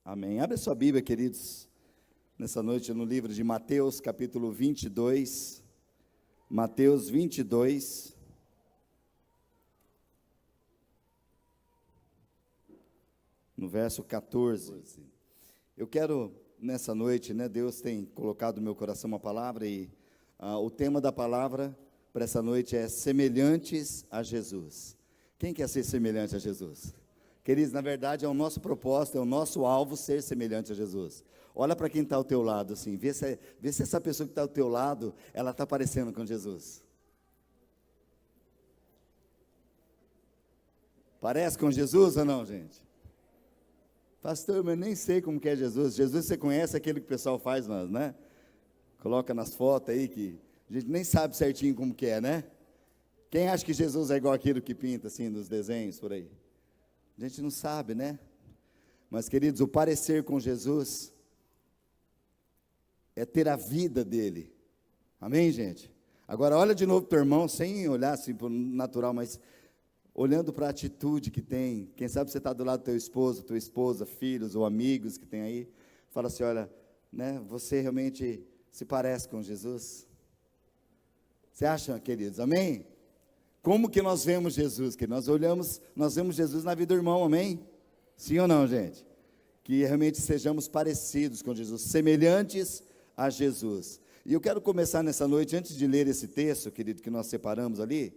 Amém. Abre a sua Bíblia, queridos, nessa noite no livro de Mateus, capítulo 22. Mateus 22. No verso 14. Eu quero, nessa noite, Deus tem colocado no meu coração uma palavra e o tema da palavra para essa noite é semelhantes a Jesus. Quem quer ser semelhante a Jesus? Queridos, na verdade é o nosso propósito, é o nosso alvo ser semelhante a Jesus. Olha para quem está ao teu lado, assim, vê se essa pessoa que está ao teu lado, ela está parecendo com Jesus. Parece com Jesus ou não, gente? Pastor, mas eu nem sei como que é Jesus. Jesus, você conhece aquele que o pessoal faz, né? Coloca nas fotos aí que a gente nem sabe certinho como que é, né? Quem acha que Jesus é igual aquilo que pinta, assim, nos desenhos, por aí? A gente não sabe, né? Mas, queridos, o parecer com Jesus é ter a vida dele. Amém, gente? Agora, olha de novo para o teu irmão, sem olhar assim para o natural, mas olhando para a atitude que tem. Quem sabe você está do lado do teu esposo, tua esposa, filhos ou amigos que tem aí. Fala assim, olha, você realmente se parece com Jesus? Você acha, queridos? Amém? Como que nós vemos Jesus? Que nós vemos Jesus na vida do irmão, amém? Sim ou não, gente? Que realmente sejamos parecidos com Jesus, semelhantes a Jesus. E eu quero começar nessa noite, antes de ler esse texto, querido, que nós separamos ali,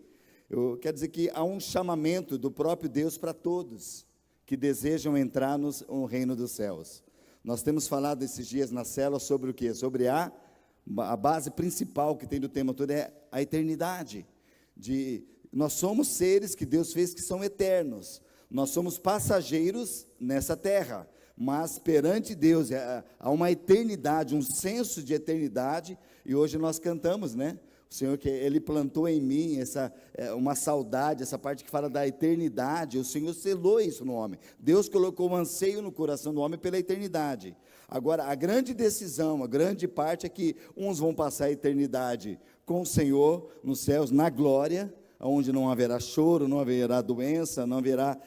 eu quero dizer que há um chamamento do próprio Deus para todos que desejam entrar no reino dos céus. Nós temos falado esses dias na célula sobre o quê? Sobre a base principal que tem do tema todo é a eternidade. Nós somos seres que Deus fez que são eternos. Nós somos passageiros nessa terra, mas perante Deus há uma eternidade, um senso de eternidade. E hoje nós cantamos, O Senhor, que Ele plantou em mim uma saudade, essa parte que fala da eternidade. O Senhor selou isso no homem. Deus colocou um anseio no coração do homem pela eternidade. Agora, a grande decisão, a grande parte é que uns vão passar a eternidade com o Senhor nos céus, na glória, onde não haverá choro, não haverá doença, não haverá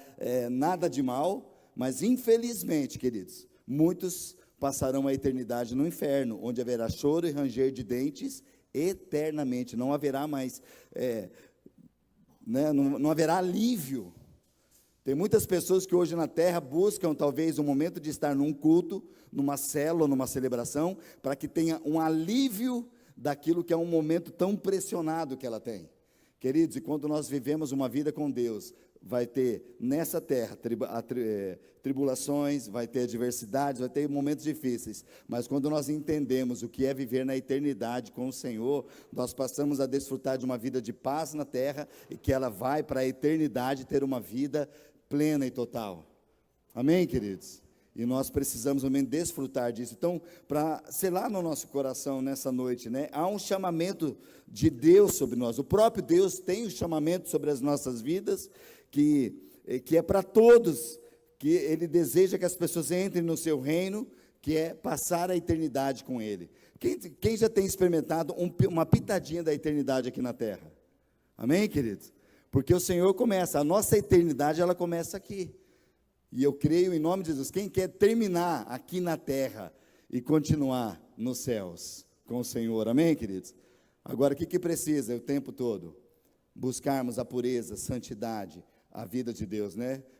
nada de mal, mas infelizmente, queridos, muitos passarão a eternidade no inferno, onde haverá choro e ranger de dentes eternamente, não haverá mais, não haverá alívio. Tem muitas pessoas que hoje na terra buscam talvez um momento de estar num culto, numa célula, numa celebração, para que tenha um alívio daquilo que é um momento tão pressionado que ela tem. Queridos, e quando nós vivemos uma vida com Deus, vai ter nessa terra tribulações, vai ter adversidades, vai ter momentos difíceis, mas quando nós entendemos o que é viver na eternidade com o Senhor, nós passamos a desfrutar de uma vida de paz na terra, e que ela vai para a eternidade ter uma vida plena e total. Amém, queridos? E nós precisamos também desfrutar disso. Então, para selar no nosso coração nessa noite, há um chamamento de Deus sobre nós. O próprio Deus tem um chamamento sobre as nossas vidas, que é para todos, que Ele deseja que as pessoas entrem no seu reino, que é passar a eternidade com Ele. Quem já tem experimentado uma pitadinha da eternidade aqui na terra? Amém, queridos? Porque o Senhor começa, a nossa eternidade, ela começa aqui. E eu creio em nome de Jesus, quem quer terminar aqui na terra e continuar nos céus com o Senhor, amém, queridos? Agora, o que precisa o tempo todo? Buscarmos a pureza, a santidade, a vida de Deus,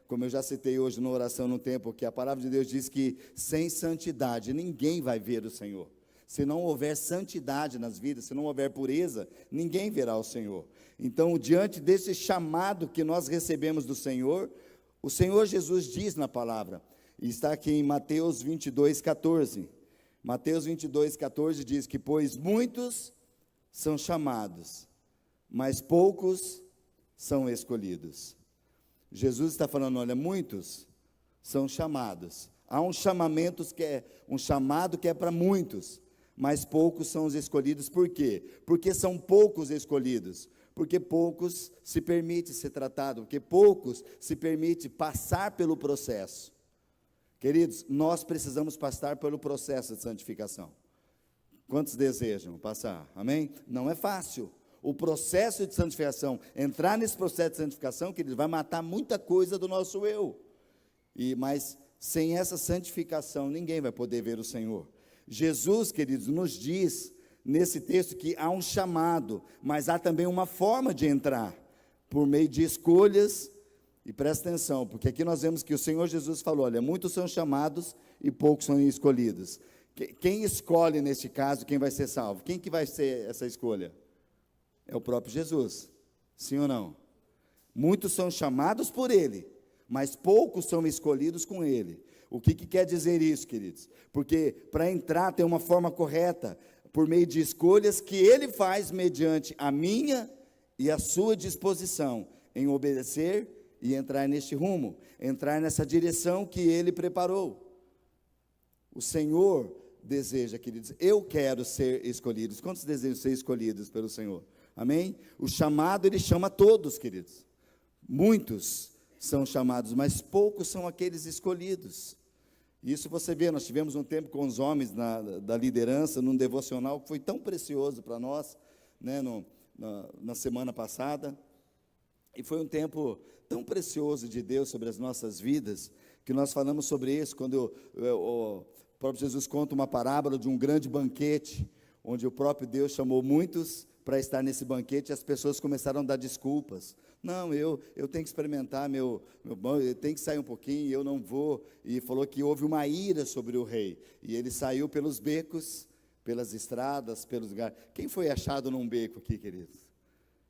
Como eu já citei hoje na oração no tempo, que a palavra de Deus diz que sem santidade ninguém vai ver o Senhor. Se não houver santidade nas vidas, se não houver pureza, ninguém verá o Senhor. Então, diante desse chamado que nós recebemos do Senhor, o Senhor Jesus diz na palavra, e está aqui em Mateus 22, 14. Mateus 22, 14 diz que, pois muitos são chamados, mas poucos são escolhidos. Jesus está falando, olha, muitos são chamados. Há um chamamento um chamado que é para muitos, mas poucos são os escolhidos. Por quê? Porque são poucos escolhidos. Porque poucos se permitem ser tratados, porque poucos se permitem passar pelo processo. Queridos, nós precisamos passar pelo processo de santificação. Quantos desejam passar? Amém? Não é fácil. O processo de santificação, entrar nesse processo de santificação, queridos, vai matar muita coisa do nosso eu. Mas Sem essa santificação, ninguém vai poder ver o Senhor. Jesus, queridos, nos diz nesse texto que há um chamado, mas há também uma forma de entrar, por meio de escolhas. E presta atenção, porque aqui nós vemos que o Senhor Jesus falou, olha, muitos são chamados e poucos são escolhidos. Quem escolhe neste caso quem vai ser salvo? Quem que vai ser essa escolha? É o próprio Jesus, sim ou não? Muitos são chamados por Ele, mas poucos são escolhidos com Ele. O que quer dizer isso, queridos? Porque para entrar tem uma forma correta, por meio de escolhas que Ele faz mediante a minha e a sua disposição em obedecer e entrar neste rumo, entrar nessa direção que Ele preparou. O Senhor deseja, queridos, eu quero ser escolhido. Quantos desejam ser escolhidos pelo Senhor? Amém? O chamado, Ele chama todos, queridos. Muitos são chamados, mas poucos são aqueles escolhidos. Isso você vê, nós tivemos um tempo com os homens da liderança, num devocional que foi tão precioso para nós, né, na semana passada, e foi um tempo tão precioso de Deus sobre as nossas vidas, que nós falamos sobre isso, quando o próprio Jesus conta uma parábola de um grande banquete, onde o próprio Deus chamou muitos para estar nesse banquete, e as pessoas começaram a dar desculpas. Não, eu tenho que experimentar eu tenho que sair um pouquinho, eu não vou. E falou que houve uma ira sobre o rei, e ele saiu pelos becos, pelas estradas, pelos lugares. Quem foi achado num beco aqui, queridos?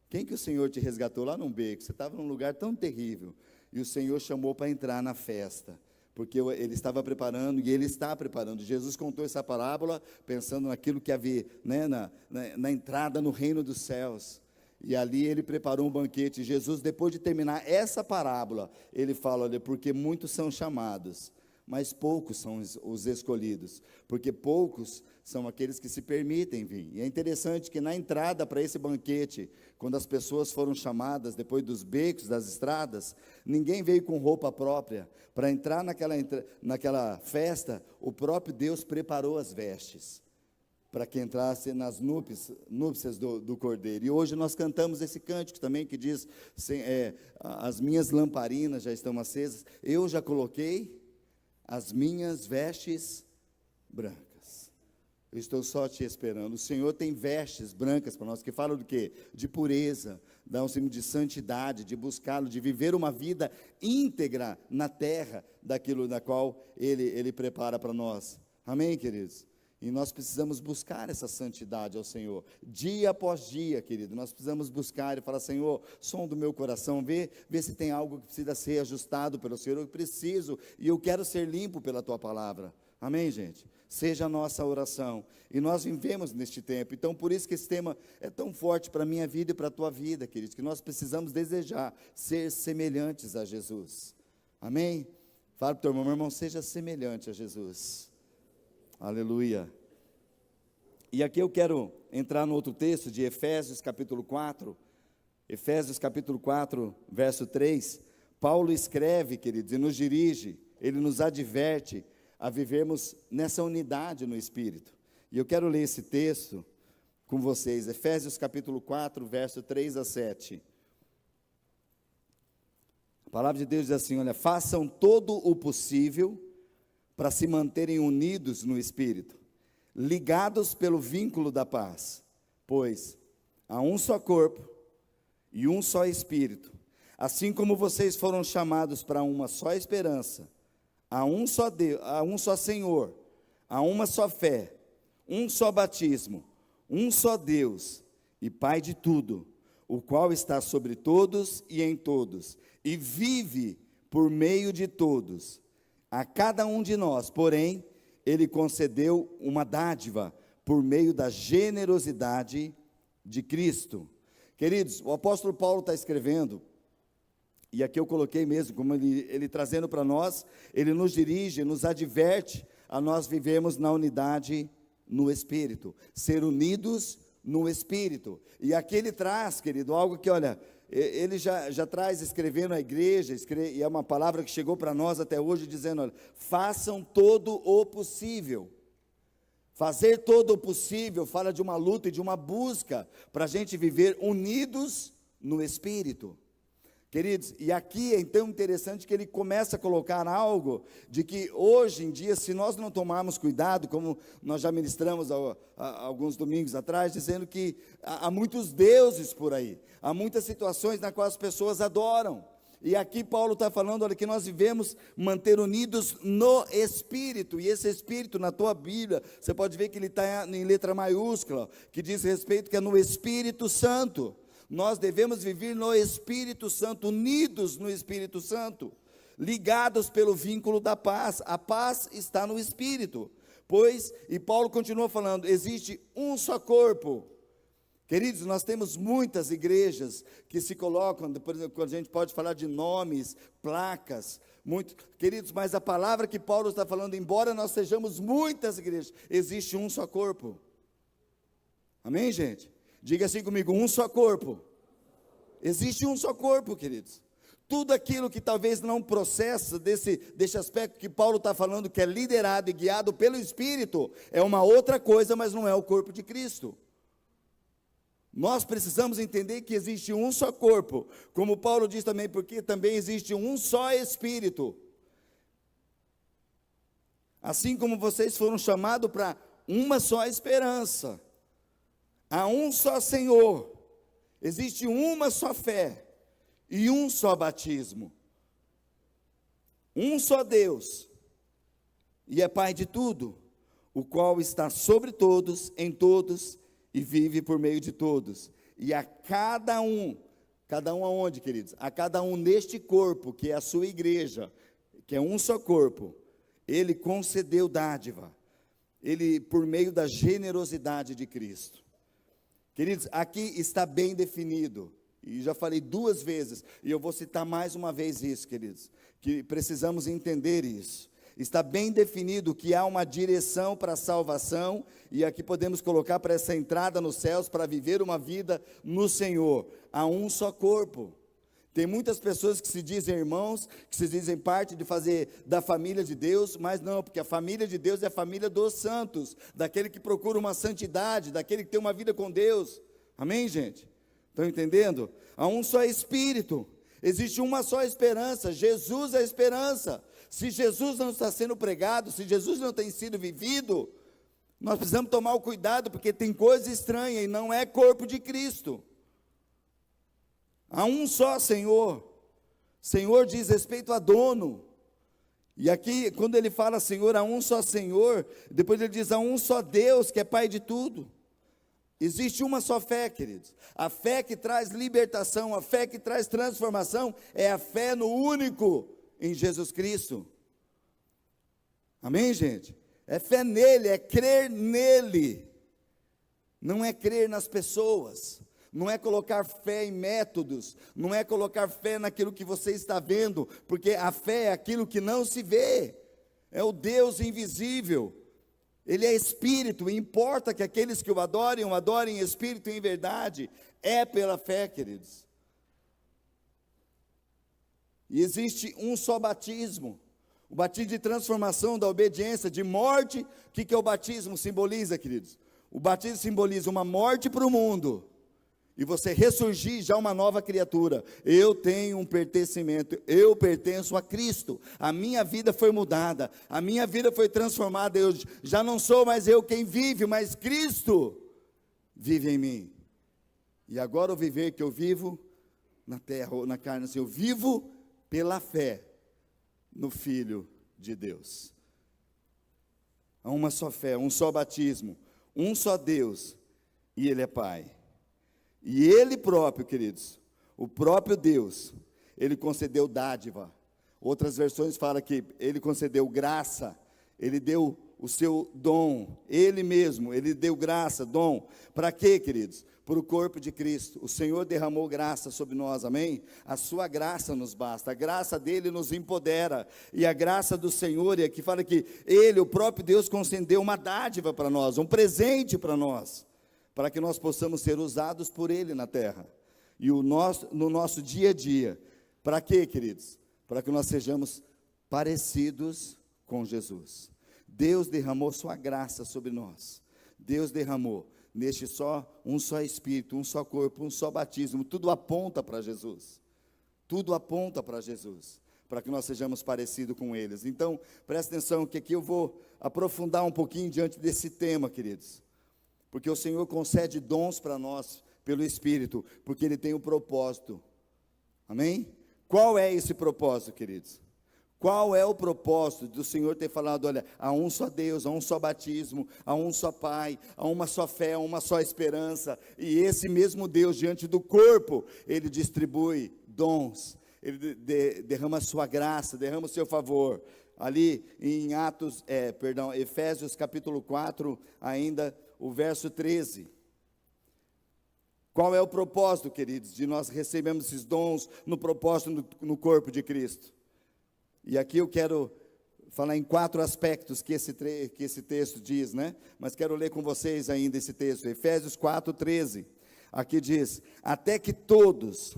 Quem que o Senhor te resgatou lá num beco? Você estava num lugar tão terrível, e o Senhor chamou para entrar na festa, porque Ele estava preparando, e Ele está preparando. Jesus contou essa parábola, pensando naquilo que havia, né, na entrada no reino dos céus, e ali Ele preparou um banquete. Jesus, depois de terminar essa parábola, Ele fala, olha, porque muitos são chamados, mas poucos são os escolhidos, porque poucos são aqueles que se permitem vir. E é interessante que na entrada para esse banquete, quando as pessoas foram chamadas, depois dos becos, das estradas, ninguém veio com roupa própria. Para entrar naquela festa, o próprio Deus preparou as vestes, para que entrasse nas núpcias do Cordeiro. E hoje nós cantamos esse cântico também, que diz, as minhas lamparinas já estão acesas, eu já coloquei as minhas vestes brancas. Eu estou só te esperando. O Senhor tem vestes brancas para nós, que falam do quê? De pureza, dá um símbolo de santidade, de buscá-lo, de viver uma vida íntegra na terra, daquilo na qual Ele prepara para nós. Amém, queridos? E nós precisamos buscar essa santidade ao Senhor, dia após dia, querido. Nós precisamos buscar e falar, Senhor, som do meu coração, vê se tem algo que precisa ser ajustado pelo Senhor. Eu preciso, e eu quero ser limpo pela Tua palavra. Amém, gente? Seja a nossa oração. E nós vivemos neste tempo, então por isso que esse tema é tão forte para a minha vida e para a tua vida, queridos, que nós precisamos desejar ser semelhantes a Jesus. Amém? Fala para o teu irmão, meu irmão, seja semelhante a Jesus. Aleluia. E aqui eu quero entrar no outro texto de Efésios capítulo 4, verso 3, Paulo escreve, queridos, e nos dirige, ele nos adverte a vivermos nessa unidade no Espírito. E eu quero ler esse texto com vocês, Efésios capítulo 4, verso 3 a 7. A palavra de Deus diz assim, olha, façam todo o possível para se manterem unidos no Espírito, ligados pelo vínculo da paz, pois há um só corpo e um só Espírito, assim como vocês foram chamados para uma só esperança, há um só Deus, há um só Senhor, há uma só fé, um só batismo, um só Deus e Pai de tudo, o qual está sobre todos e em todos, e vive por meio de todos. A cada um de nós, porém, Ele concedeu uma dádiva por meio da generosidade de Cristo. Queridos, o apóstolo Paulo está escrevendo, e aqui eu coloquei mesmo, como ele trazendo para nós, ele nos dirige, nos adverte a nós vivermos na unidade no Espírito, ser unidos no Espírito. E aqui ele traz, querido, algo que, olha, ele já traz escrevendo à igreja, e é uma palavra que chegou para nós até hoje, dizendo, olha, façam todo o possível. Fazer todo o possível fala de uma luta e de uma busca para a gente viver unidos no Espírito. Queridos, e aqui é então interessante que ele começa a colocar algo de que hoje em dia, se nós não tomarmos cuidado, como nós já ministramos alguns domingos atrás, dizendo que há muitos deuses por aí, há muitas situações nas quais as pessoas adoram. E aqui Paulo está falando, olha, que nós devemos manter unidos no Espírito, e esse Espírito na tua Bíblia, você pode ver que ele está em letra maiúscula, que diz respeito que é no Espírito Santo. Nós devemos viver no Espírito Santo, unidos no Espírito Santo, ligados pelo vínculo da paz. A paz está no Espírito, pois, e Paulo continua falando, existe um só corpo. Queridos, nós temos muitas igrejas que se colocam, por exemplo, a gente pode falar de nomes, placas, queridos, mas a palavra que Paulo está falando, embora nós sejamos muitas igrejas, existe um só corpo. Amém, gente? Diga assim comigo, um só corpo. Existe um só corpo, queridos. Tudo aquilo que talvez não processa desse aspecto que Paulo está falando, que é liderado e guiado pelo Espírito, é uma outra coisa, mas não é o corpo de Cristo. Nós precisamos entender que existe um só corpo, como Paulo diz também, porque também existe um só Espírito. Assim como vocês foram chamados para uma só esperança. Há um só Senhor, existe uma só fé e um só batismo, um só Deus, e é Pai de tudo, o qual está sobre todos, em todos, e vive por meio de todos, e a cada um aonde, queridos? A cada um neste corpo, que é a sua igreja, que é um só corpo, ele concedeu dádiva, ele por meio da generosidade de Cristo. Queridos, aqui está bem definido, e já falei 2 vezes, e eu vou citar mais uma vez isso, queridos, que precisamos entender isso. Está bem definido que há uma direção para a salvação, e aqui podemos colocar para essa entrada nos céus, para viver uma vida no Senhor. Há um só corpo. Tem muitas pessoas que se dizem irmãos, que se dizem parte da família de Deus, mas não, porque a família de Deus é a família dos santos, daquele que procura uma santidade, daquele que tem uma vida com Deus. Amém, gente? Estão entendendo? Há um só Espírito, existe uma só esperança, Jesus é a esperança. Se Jesus não está sendo pregado, se Jesus não tem sido vivido, nós precisamos tomar o cuidado, porque tem coisa estranha e não é corpo de Cristo. Há um só Senhor. Senhor diz respeito a dono. E aqui, quando ele fala Senhor, há um só Senhor, depois ele diz há um só Deus, que é Pai de tudo. Existe uma só fé, queridos. A fé que traz libertação, a fé que traz transformação, é a fé no único, em Jesus Cristo. Amém, gente? É fé nele, é crer nele. Não é crer nas pessoas. Não é colocar fé em métodos, não é colocar fé naquilo que você está vendo, porque a fé é aquilo que não se vê, é o Deus invisível, ele é Espírito, e importa que aqueles que o adorem em Espírito e em verdade, é pela fé, queridos. E existe um só batismo, o batismo de transformação da obediência, de morte. O que o batismo simboliza, queridos? O batismo simboliza uma morte para o mundo, e você ressurgir já uma nova criatura. Eu tenho um pertencimento, eu pertenço a Cristo, a minha vida foi mudada, a minha vida foi transformada, eu já não sou mais eu quem vive, mas Cristo vive em mim. E agora o viver que eu vivo na terra ou na carne, assim, eu vivo pela fé no Filho de Deus. Há uma só fé, um só batismo, um só Deus, e Ele é Pai. E Ele próprio, queridos, o próprio Deus, Ele concedeu dádiva. Outras versões falam que Ele concedeu graça, Ele deu o seu dom, Ele mesmo, Ele deu graça, dom. Para quê, queridos? Para o corpo de Cristo. O Senhor derramou graça sobre nós, amém? A sua graça nos basta, a graça dEle nos empodera, e a graça do Senhor, e aqui fala que Ele, o próprio Deus, concedeu uma dádiva para nós, um presente para nós, para que nós possamos ser usados por Ele na terra, e no nosso dia a dia. Para quê, queridos? Para que nós sejamos parecidos com Jesus. Deus derramou sua graça sobre nós, Deus derramou neste um só Espírito, um só corpo, um só batismo, tudo aponta para Jesus, tudo aponta para Jesus, para que nós sejamos parecidos com eles. Então, presta atenção que aqui eu vou aprofundar um pouquinho diante desse tema, queridos, porque o Senhor concede dons para nós pelo Espírito, porque Ele tem um propósito, amém? Qual é esse propósito, queridos? Qual é o propósito do Senhor ter falado, olha, há um só Deus, há um só batismo, há um só Pai, há uma só fé, há uma só esperança, e esse mesmo Deus diante do corpo, Ele distribui dons, Ele derrama a sua graça, derrama o seu favor. Ali em Efésios capítulo 4, ainda o verso 13. Qual é o propósito, queridos, de nós recebermos esses dons no propósito no corpo de Cristo? E aqui eu quero falar em 4 aspectos que esse texto diz, né? Mas quero ler com vocês ainda esse texto, Efésios 4:13. Aqui diz: até que todos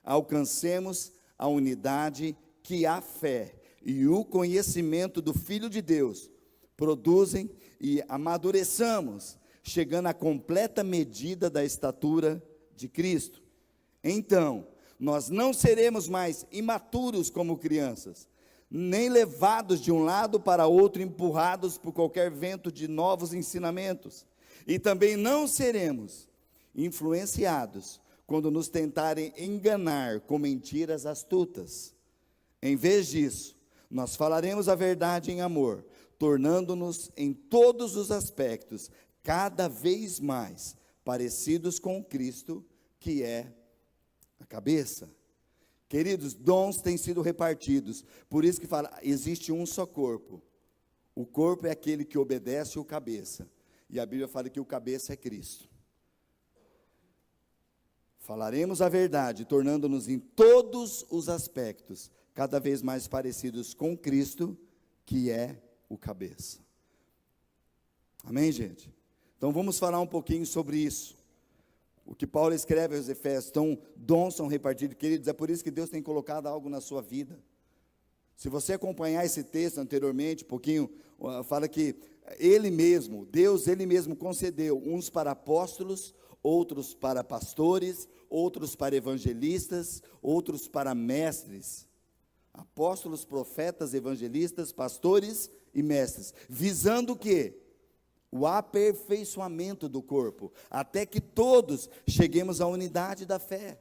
alcancemos a unidade que a fé e o conhecimento do Filho de Deus produzem e amadureçamos, chegando à completa medida da estatura de Cristo. Então, nós não seremos mais imaturos como crianças, nem levados de um lado para outro, empurrados por qualquer vento de novos ensinamentos. E também não seremos influenciados quando nos tentarem enganar com mentiras astutas. Em vez disso, nós falaremos a verdade em amor, tornando-nos em todos os aspectos cada vez mais parecidos com Cristo, que é a cabeça. Queridos, dons têm sido repartidos, por isso que fala, existe um só corpo. O corpo é aquele que obedece o cabeça, e a Bíblia fala que o cabeça é Cristo. Falaremos a verdade, tornando-nos em todos os aspectos cada vez mais parecidos com Cristo, que é o cabeça. Amém, gente? Então vamos falar um pouquinho sobre isso. O que Paulo escreve aos Efésios, então, dons são repartidos, queridos, é por isso que Deus tem colocado algo na sua vida. Se você acompanhar esse texto anteriormente, um pouquinho, fala que Ele mesmo, Deus, Ele mesmo concedeu, uns para apóstolos, outros para pastores, outros para evangelistas, outros para mestres. Apóstolos, profetas, evangelistas, pastores e mestres. Visando o quê? O aperfeiçoamento do corpo, até que todos cheguemos à unidade da fé,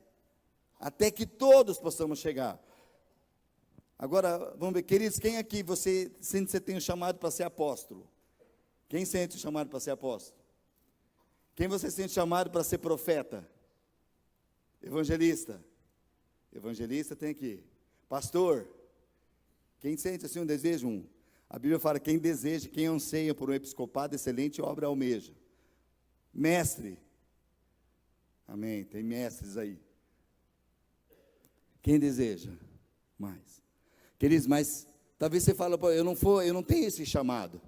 até que todos possamos chegar. Agora, vamos ver, queridos, quem aqui você sente que você tem um chamado para ser apóstolo? Quem sente o chamado para ser apóstolo? Quem você sente chamado para ser profeta? Evangelista? Evangelista tem aqui. Pastor? Quem sente assim um desejo? A Bíblia fala, quem deseja, quem anseia por um episcopado, excelente obra almeja. Mestre. Amém, tem mestres aí. Quem deseja? Mais. Queridos, mas talvez você fale, eu não tenho esse chamado.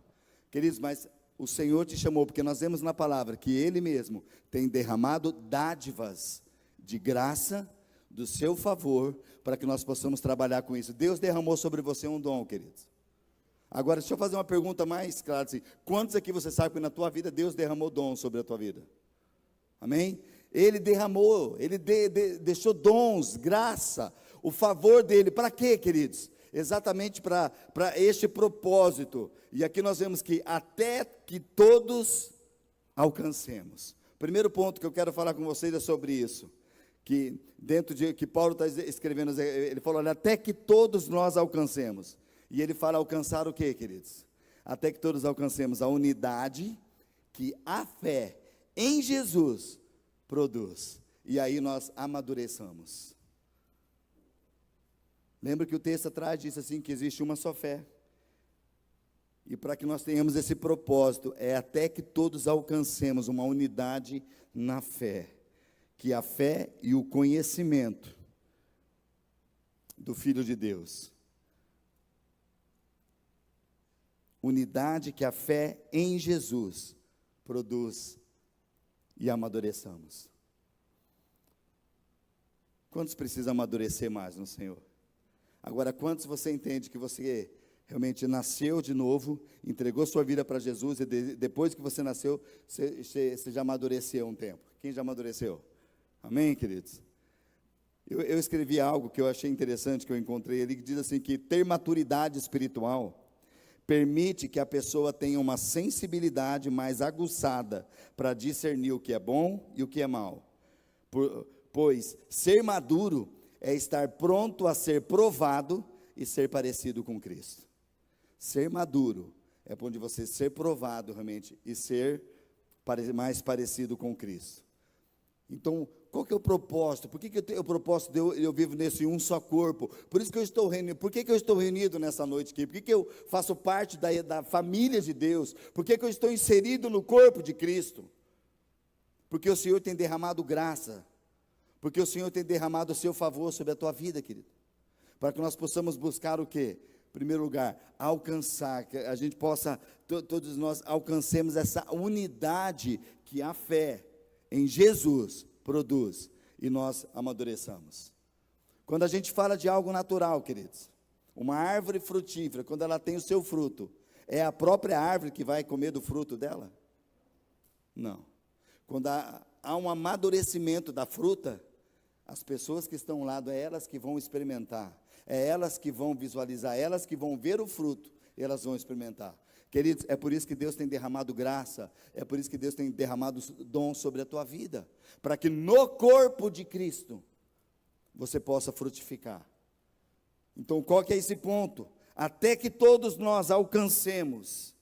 Queridos, mas o Senhor te chamou, porque nós vemos na palavra que Ele mesmo tem derramado dádivas de graça, do seu favor, para que nós possamos trabalhar com isso. Deus derramou sobre você um dom, queridos. Agora, deixa eu fazer uma pergunta mais clara assim, quantos aqui você sabe que na tua vida Deus derramou dons sobre a tua vida? Amém? Ele derramou, Ele deixou dons, graça, o favor dEle, para quê, queridos? Exatamente para este propósito, e aqui nós vemos que até que todos alcancemos. Primeiro ponto que eu quero falar com vocês é sobre isso, que dentro de que Paulo está escrevendo, ele falou, olha, até que todos nós alcancemos. E ele fala alcançar o quê, queridos? Até que todos alcancemos a unidade que a fé em Jesus produz. E aí nós amadureçamos. Lembra que o texto atrás diz assim, que existe uma só fé. E para que nós tenhamos esse propósito, é até que todos alcancemos uma unidade na fé. Que a fé e o conhecimento do Filho de Deus. Unidade que a fé em Jesus produz e amadureçamos. Quantos precisam amadurecer mais no Senhor? Agora, quantos você entende que você realmente nasceu de novo, entregou sua vida para Jesus e depois que você nasceu, você já amadureceu um tempo? Quem já amadureceu? Amém, queridos? Eu escrevi algo que eu achei interessante, que eu encontrei ali, que diz assim, que ter maturidade espiritual permite que a pessoa tenha uma sensibilidade mais aguçada para discernir o que é bom e o que é mal. Pois ser maduro é estar pronto a ser provado e ser parecido com Cristo. Ser maduro é onde você ser provado realmente e ser mais parecido com Cristo. Então, qual que é o propósito? Por que eu tenho o propósito de eu vivo nesse um só corpo? Por isso que eu estou reunido. Por que eu estou reunido nessa noite aqui? Por que eu faço parte da família de Deus? Por que eu estou inserido no corpo de Cristo? Porque o Senhor tem derramado graça. Porque o Senhor tem derramado o seu favor sobre a tua vida, querido. Para que nós possamos buscar o quê? Em primeiro lugar, alcançar, que a gente possa, todos nós alcancemos essa unidade que a fé em Jesus produz e nós amadureçamos. Quando a gente fala de algo natural, queridos, uma árvore frutífera, quando ela tem o seu fruto, é a própria árvore que vai comer do fruto dela? Não. Quando há um amadurecimento da fruta, as pessoas que estão ao lado, é elas que vão experimentar, é elas que vão visualizar, elas que vão ver o fruto, elas vão experimentar. Queridos, é por isso que Deus tem derramado graça, é por isso que Deus tem derramado dom sobre a tua vida, para que no corpo de Cristo, você possa frutificar. Então, qual que é esse ponto? Até que todos nós alcancemos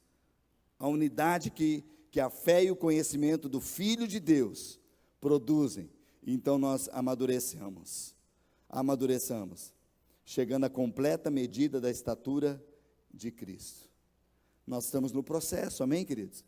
a unidade que a fé e o conhecimento do Filho de Deus produzem, então nós amadureçamos, chegando à completa medida da estatura de Cristo. Nós estamos no processo, amém, queridos?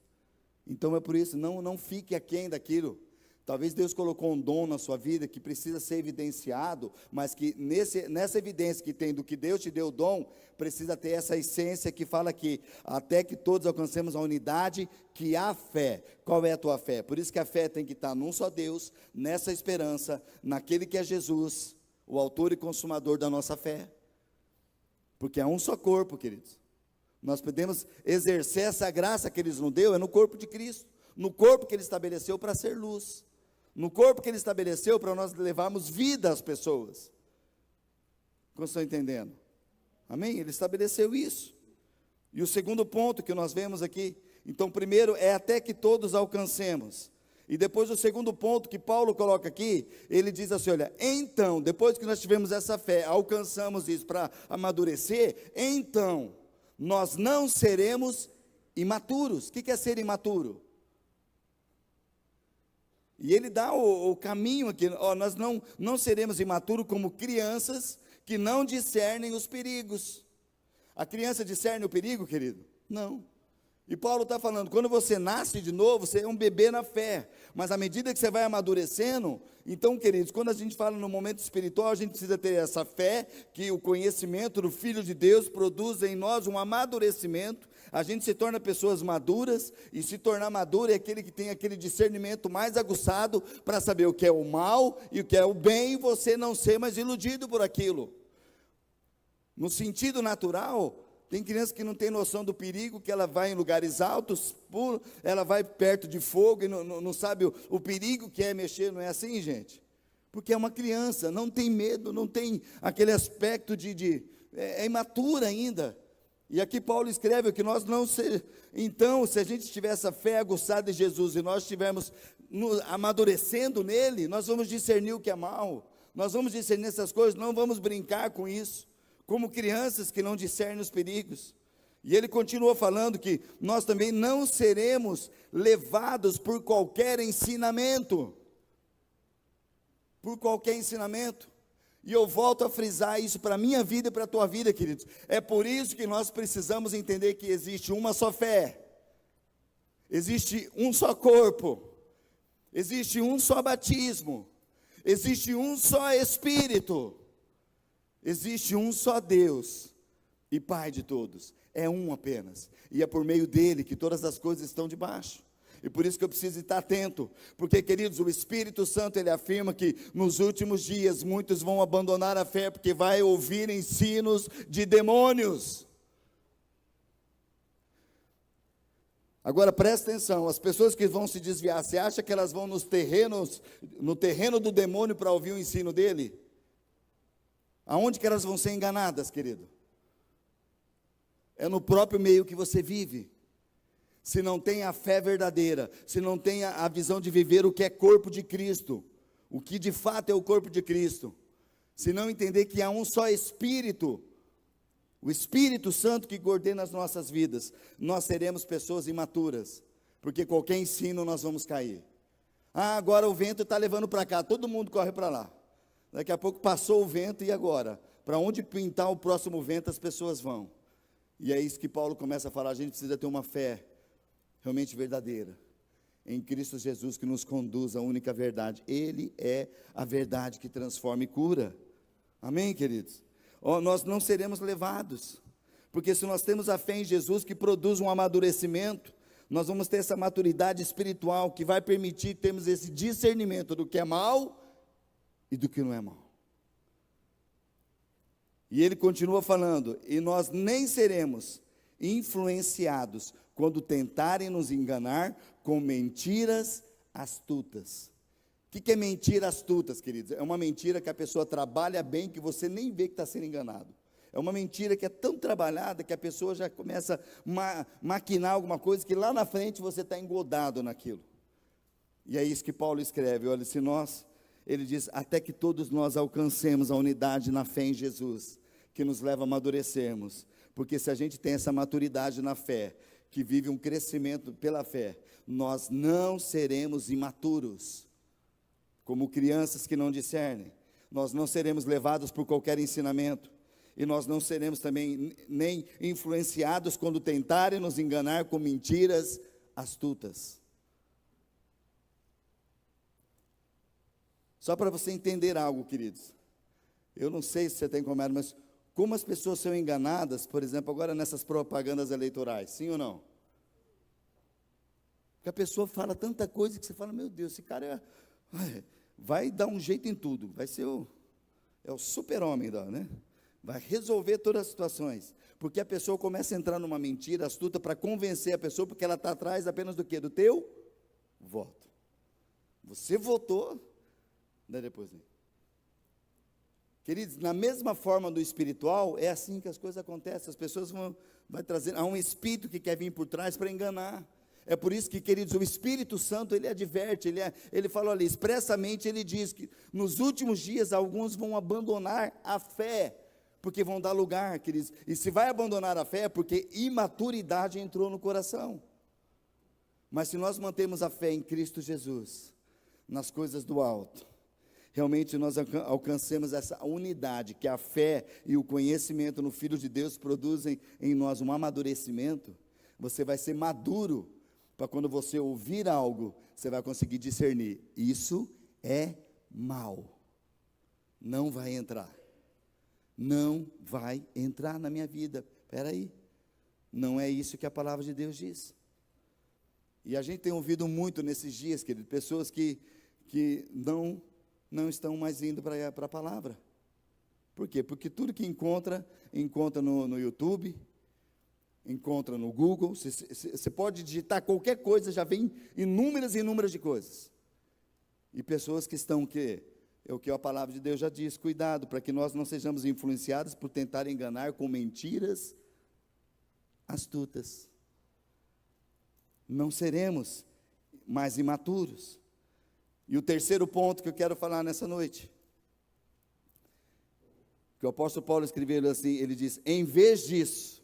Então é por isso, não fique aquém daquilo. Talvez Deus colocou um dom na sua vida que precisa ser evidenciado, mas que nessa evidência que tem do que Deus te deu o dom, precisa ter essa essência que fala que até que todos alcancemos a unidade que há fé. Qual é a tua fé? Por isso que a fé tem que estar num só Deus, nessa esperança, naquele que é Jesus, o autor e consumador da nossa fé. Porque é um só corpo, queridos. Nós podemos exercer essa graça que Ele nos deu, é no corpo de Cristo, no corpo que Ele estabeleceu para ser luz, no corpo que Ele estabeleceu para nós levarmos vida às pessoas. Como estão entendendo? Amém? Ele estabeleceu isso. E o segundo ponto que nós vemos aqui, então primeiro é até que todos alcancemos. E depois o segundo ponto que Paulo coloca aqui, ele diz assim, olha, então, depois que nós tivemos essa fé, alcançamos isso para amadurecer, então nós não seremos imaturos. O que é ser imaturo? E ele dá o caminho aqui, nós não seremos imaturos como crianças que não discernem os perigos. A criança discerne o perigo, querido? Não. E Paulo está falando, quando você nasce de novo, você é um bebê na fé, mas à medida que você vai amadurecendo, então, queridos, quando a gente fala no momento espiritual, a gente precisa ter essa fé, que o conhecimento do Filho de Deus produz em nós um amadurecimento, a gente se torna pessoas maduras, e se tornar maduro é aquele que tem aquele discernimento mais aguçado, para saber o que é o mal, e o que é o bem, e você não ser mais iludido por aquilo. No sentido natural, tem criança que não tem noção do perigo, que ela vai em lugares altos, ela vai perto de fogo e não sabe o perigo que é mexer, não é assim, gente? Porque é uma criança, não tem medo, não tem aquele aspecto é imatura ainda. E aqui Paulo escreve que nós então, se a gente tiver essa fé aguçada em Jesus e nós estivermos amadurecendo nele, nós vamos discernir o que é mal, nós vamos discernir essas coisas, não vamos brincar com isso, como crianças que não discernem os perigos. E ele continua falando que nós também não seremos levados por qualquer ensinamento. Por qualquer ensinamento. E eu volto a frisar isso para a minha vida e para a tua vida, queridos. É por isso que nós precisamos entender que existe uma só fé. Existe um só corpo. Existe um só batismo. Existe um só Espírito. Existe um só Deus e Pai de todos, é um apenas, e é por meio dele que todas as coisas estão debaixo, e por isso que eu preciso estar atento, porque, queridos, o Espírito Santo, ele afirma que nos últimos dias, muitos vão abandonar a fé, porque vai ouvir ensinos de demônios. Agora presta atenção, as pessoas que vão se desviar, você acha que elas vão no terreno do demônio para ouvir o ensino dele? Aonde que elas vão ser enganadas, querido? É no próprio meio que você vive. Se não tem a fé verdadeira, se não tem a visão de viver o que é corpo de Cristo, o que de fato é o corpo de Cristo, se não entender que há um só Espírito, o Espírito Santo que coordena as nossas vidas, nós seremos pessoas imaturas, porque qualquer ensino nós vamos cair. Agora o vento está levando para cá, todo mundo corre para lá. Daqui a pouco passou o vento e agora? Para onde pintar o próximo vento as pessoas vão. E é isso que Paulo começa a falar, a gente precisa ter uma fé realmente verdadeira, em Cristo Jesus, que nos conduz à única verdade. Ele é a verdade que transforma e cura. Amém, queridos? Nós não seremos levados, porque se nós temos a fé em Jesus, que produz um amadurecimento, nós vamos ter essa maturidade espiritual, que vai permitir termos esse discernimento do que é mal e do que não é mal. E ele continua falando, e nós nem seremos influenciados quando tentarem nos enganar com mentiras astutas. O que é mentira astutas, queridos? É uma mentira que a pessoa trabalha bem, que você nem vê que está sendo enganado. É uma mentira que é tão trabalhada que a pessoa já começa a maquinar alguma coisa, que lá na frente você está engodado naquilo. E é isso que Paulo escreve, olha, ele diz, até que todos nós alcancemos a unidade na fé em Jesus, que nos leva a amadurecermos, porque se a gente tem essa maturidade na fé, que vive um crescimento pela fé, nós não seremos imaturos, como crianças que não discernem, nós não seremos levados por qualquer ensinamento, e nós não seremos também nem influenciados quando tentarem nos enganar com mentiras astutas. Só para você entender algo, queridos, eu não sei se você tem comentado, mas como as pessoas são enganadas, por exemplo, agora nessas propagandas eleitorais, sim ou não? Porque a pessoa fala tanta coisa que você fala, meu Deus, esse cara vai dar um jeito em tudo, vai ser o super-homem, né? Vai resolver todas as situações, porque a pessoa começa a entrar numa mentira astuta para convencer a pessoa, porque ela está atrás apenas do quê? Do teu voto. Você votou, daí depois vem. Queridos, na mesma forma do espiritual, é assim que as coisas acontecem, as pessoas vão trazer, há um espírito que quer vir por trás para enganar. É por isso que, queridos, o Espírito Santo, ele adverte, ele fala, olha, expressamente ele diz que nos últimos dias alguns vão abandonar a fé, porque vão dar lugar, queridos, e se vai abandonar a fé é porque imaturidade entrou no coração. Mas se nós mantemos a fé em Cristo Jesus, nas coisas do alto, realmente nós alcancemos essa unidade, que a fé e o conhecimento no Filho de Deus produzem em nós um amadurecimento, você vai ser maduro, para quando você ouvir algo, você vai conseguir discernir, isso é mal, não vai entrar na minha vida, espera aí, não é isso que a palavra de Deus diz. E a gente tem ouvido muito nesses dias, querido, pessoas que não estão mais indo para a palavra. Por quê? Porque tudo que encontra no YouTube, encontra no Google, você pode digitar qualquer coisa, já vem inúmeras e inúmeras de coisas. E pessoas que estão, é o que a palavra de Deus já diz, cuidado, para que nós não sejamos influenciados por tentar enganar com mentiras astutas. Não seremos mais imaturos. E o terceiro ponto que eu quero falar nessa noite, que o apóstolo Paulo escreveu assim, ele diz, em vez disso,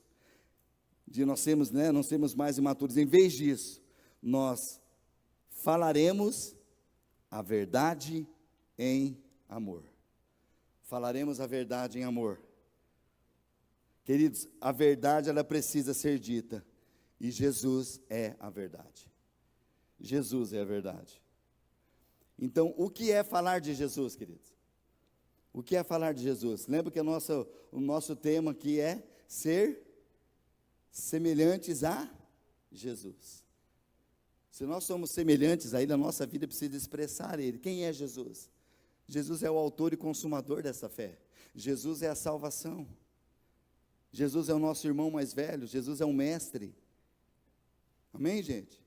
de nós sermos, não sermos mais imaturos, em vez disso, nós falaremos a verdade em amor. Falaremos a verdade em amor. Queridos, a verdade ela precisa ser dita, e Jesus é a verdade. Jesus é a verdade. Então, o que é falar de Jesus, queridos? O que é falar de Jesus? Lembra que o nosso tema aqui é ser semelhantes a Jesus. Se nós somos semelhantes a Ele, a nossa vida precisa expressar Ele. Quem é Jesus? Jesus é o autor e consumador dessa fé. Jesus é a salvação. Jesus é o nosso irmão mais velho. Jesus é o mestre. Amém, gente?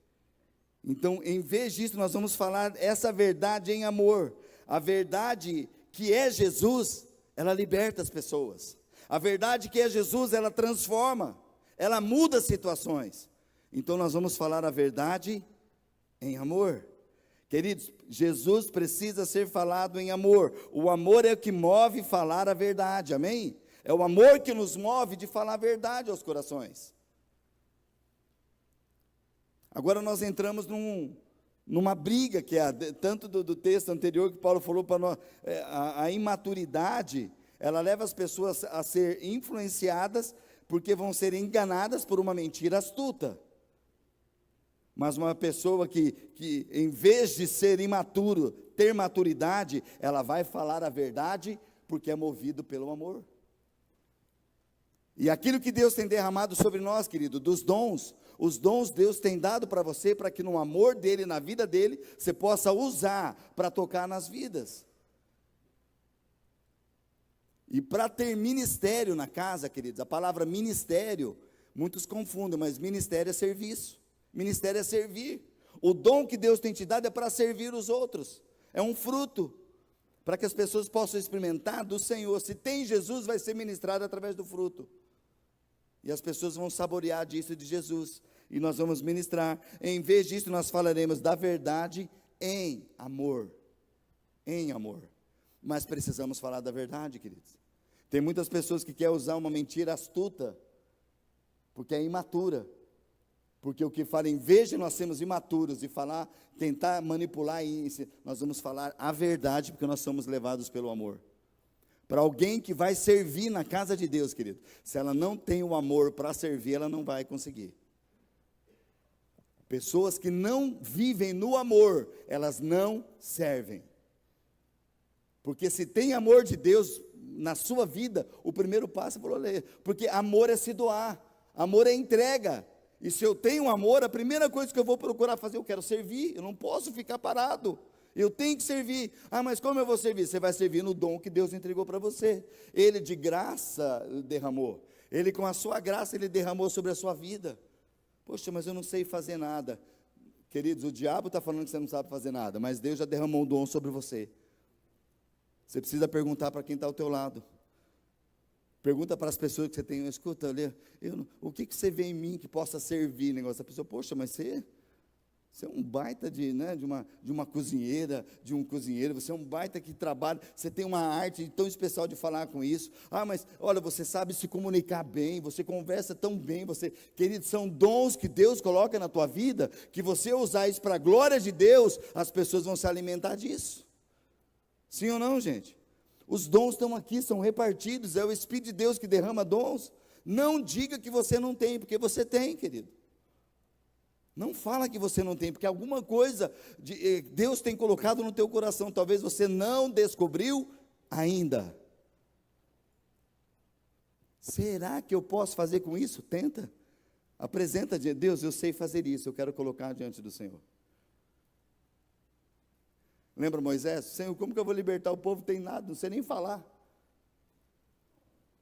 Então, em vez disso, nós vamos falar essa verdade em amor. A verdade que é Jesus, ela liberta as pessoas. A verdade que é Jesus, ela transforma, ela muda situações. Então nós vamos falar a verdade em amor. Queridos, Jesus precisa ser falado em amor. O amor é o que move falar a verdade, amém? É o amor que nos move de falar a verdade aos corações. Agora nós entramos numa briga, que é tanto do texto anterior que Paulo falou para nós, a imaturidade, ela leva as pessoas a ser influenciadas, porque vão ser enganadas por uma mentira astuta. Mas uma pessoa que em vez de ser imaturo, ter maturidade, ela vai falar a verdade, porque é movido pelo amor. E aquilo que Deus tem derramado sobre nós, querido, dos dons, os dons Deus tem dado para você, para que no amor dEle, na vida dEle, você possa usar para tocar nas vidas. E para ter ministério na casa, queridos, a palavra ministério, muitos confundem, mas ministério é serviço, ministério é servir. O dom que Deus tem te dado é para servir os outros, é um fruto, para que as pessoas possam experimentar do Senhor. Se tem Jesus, vai ser ministrado através do fruto. E as pessoas vão saborear disso de Jesus, e nós vamos ministrar. Em vez disso, nós falaremos da verdade em amor, em amor. Mas precisamos falar da verdade, queridos. Tem muitas pessoas que querem usar uma mentira astuta, porque é imatura. Porque o que fala, em vez de nós sermos imaturos e falar, tentar manipular isso, nós vamos falar a verdade, porque nós somos levados pelo amor. Para alguém que vai servir na casa de Deus, querido, se ela não tem o amor para servir, ela não vai conseguir. Pessoas que não vivem no amor, elas não servem. Porque se tem amor de Deus na sua vida, o primeiro passo é porque amor é se doar, amor é entrega. E se eu tenho amor, a primeira coisa que eu vou procurar fazer, eu quero servir, eu não posso ficar parado. Eu tenho que servir. Ah, mas como eu vou servir? Você vai servir no dom que Deus entregou para você. Ele de graça derramou. Ele com a sua graça, Ele derramou sobre a sua vida. Poxa, mas eu não sei fazer nada. Queridos, o diabo está falando que você não sabe fazer nada, mas Deus já derramou um dom sobre você. Você precisa perguntar para quem está ao teu lado. Pergunta para as pessoas que você tem, escuta, o que você vê em mim que possa servir? Negócio. A pessoa, poxa, mas você é um baita de uma cozinheira, de um cozinheiro, você é um baita que trabalha, você tem uma arte tão especial de falar com isso. Ah, mas olha, você sabe se comunicar bem, você conversa tão bem, querido, são dons que Deus coloca na tua vida, que você usar isso para a glória de Deus, as pessoas vão se alimentar disso. Sim ou não, gente? Os dons estão aqui, são repartidos, é o Espírito de Deus que derrama dons. Não diga que você não tem, porque você tem, querido. Não fala que você não tem, porque alguma coisa Deus tem colocado no teu coração, talvez você não descobriu ainda. Será que eu posso fazer com isso? Tenta. Apresenta diante de Deus, eu sei fazer isso, eu quero colocar diante do Senhor. Lembra Moisés? Senhor, como que eu vou libertar o povo? Tem nada, não sei nem falar. O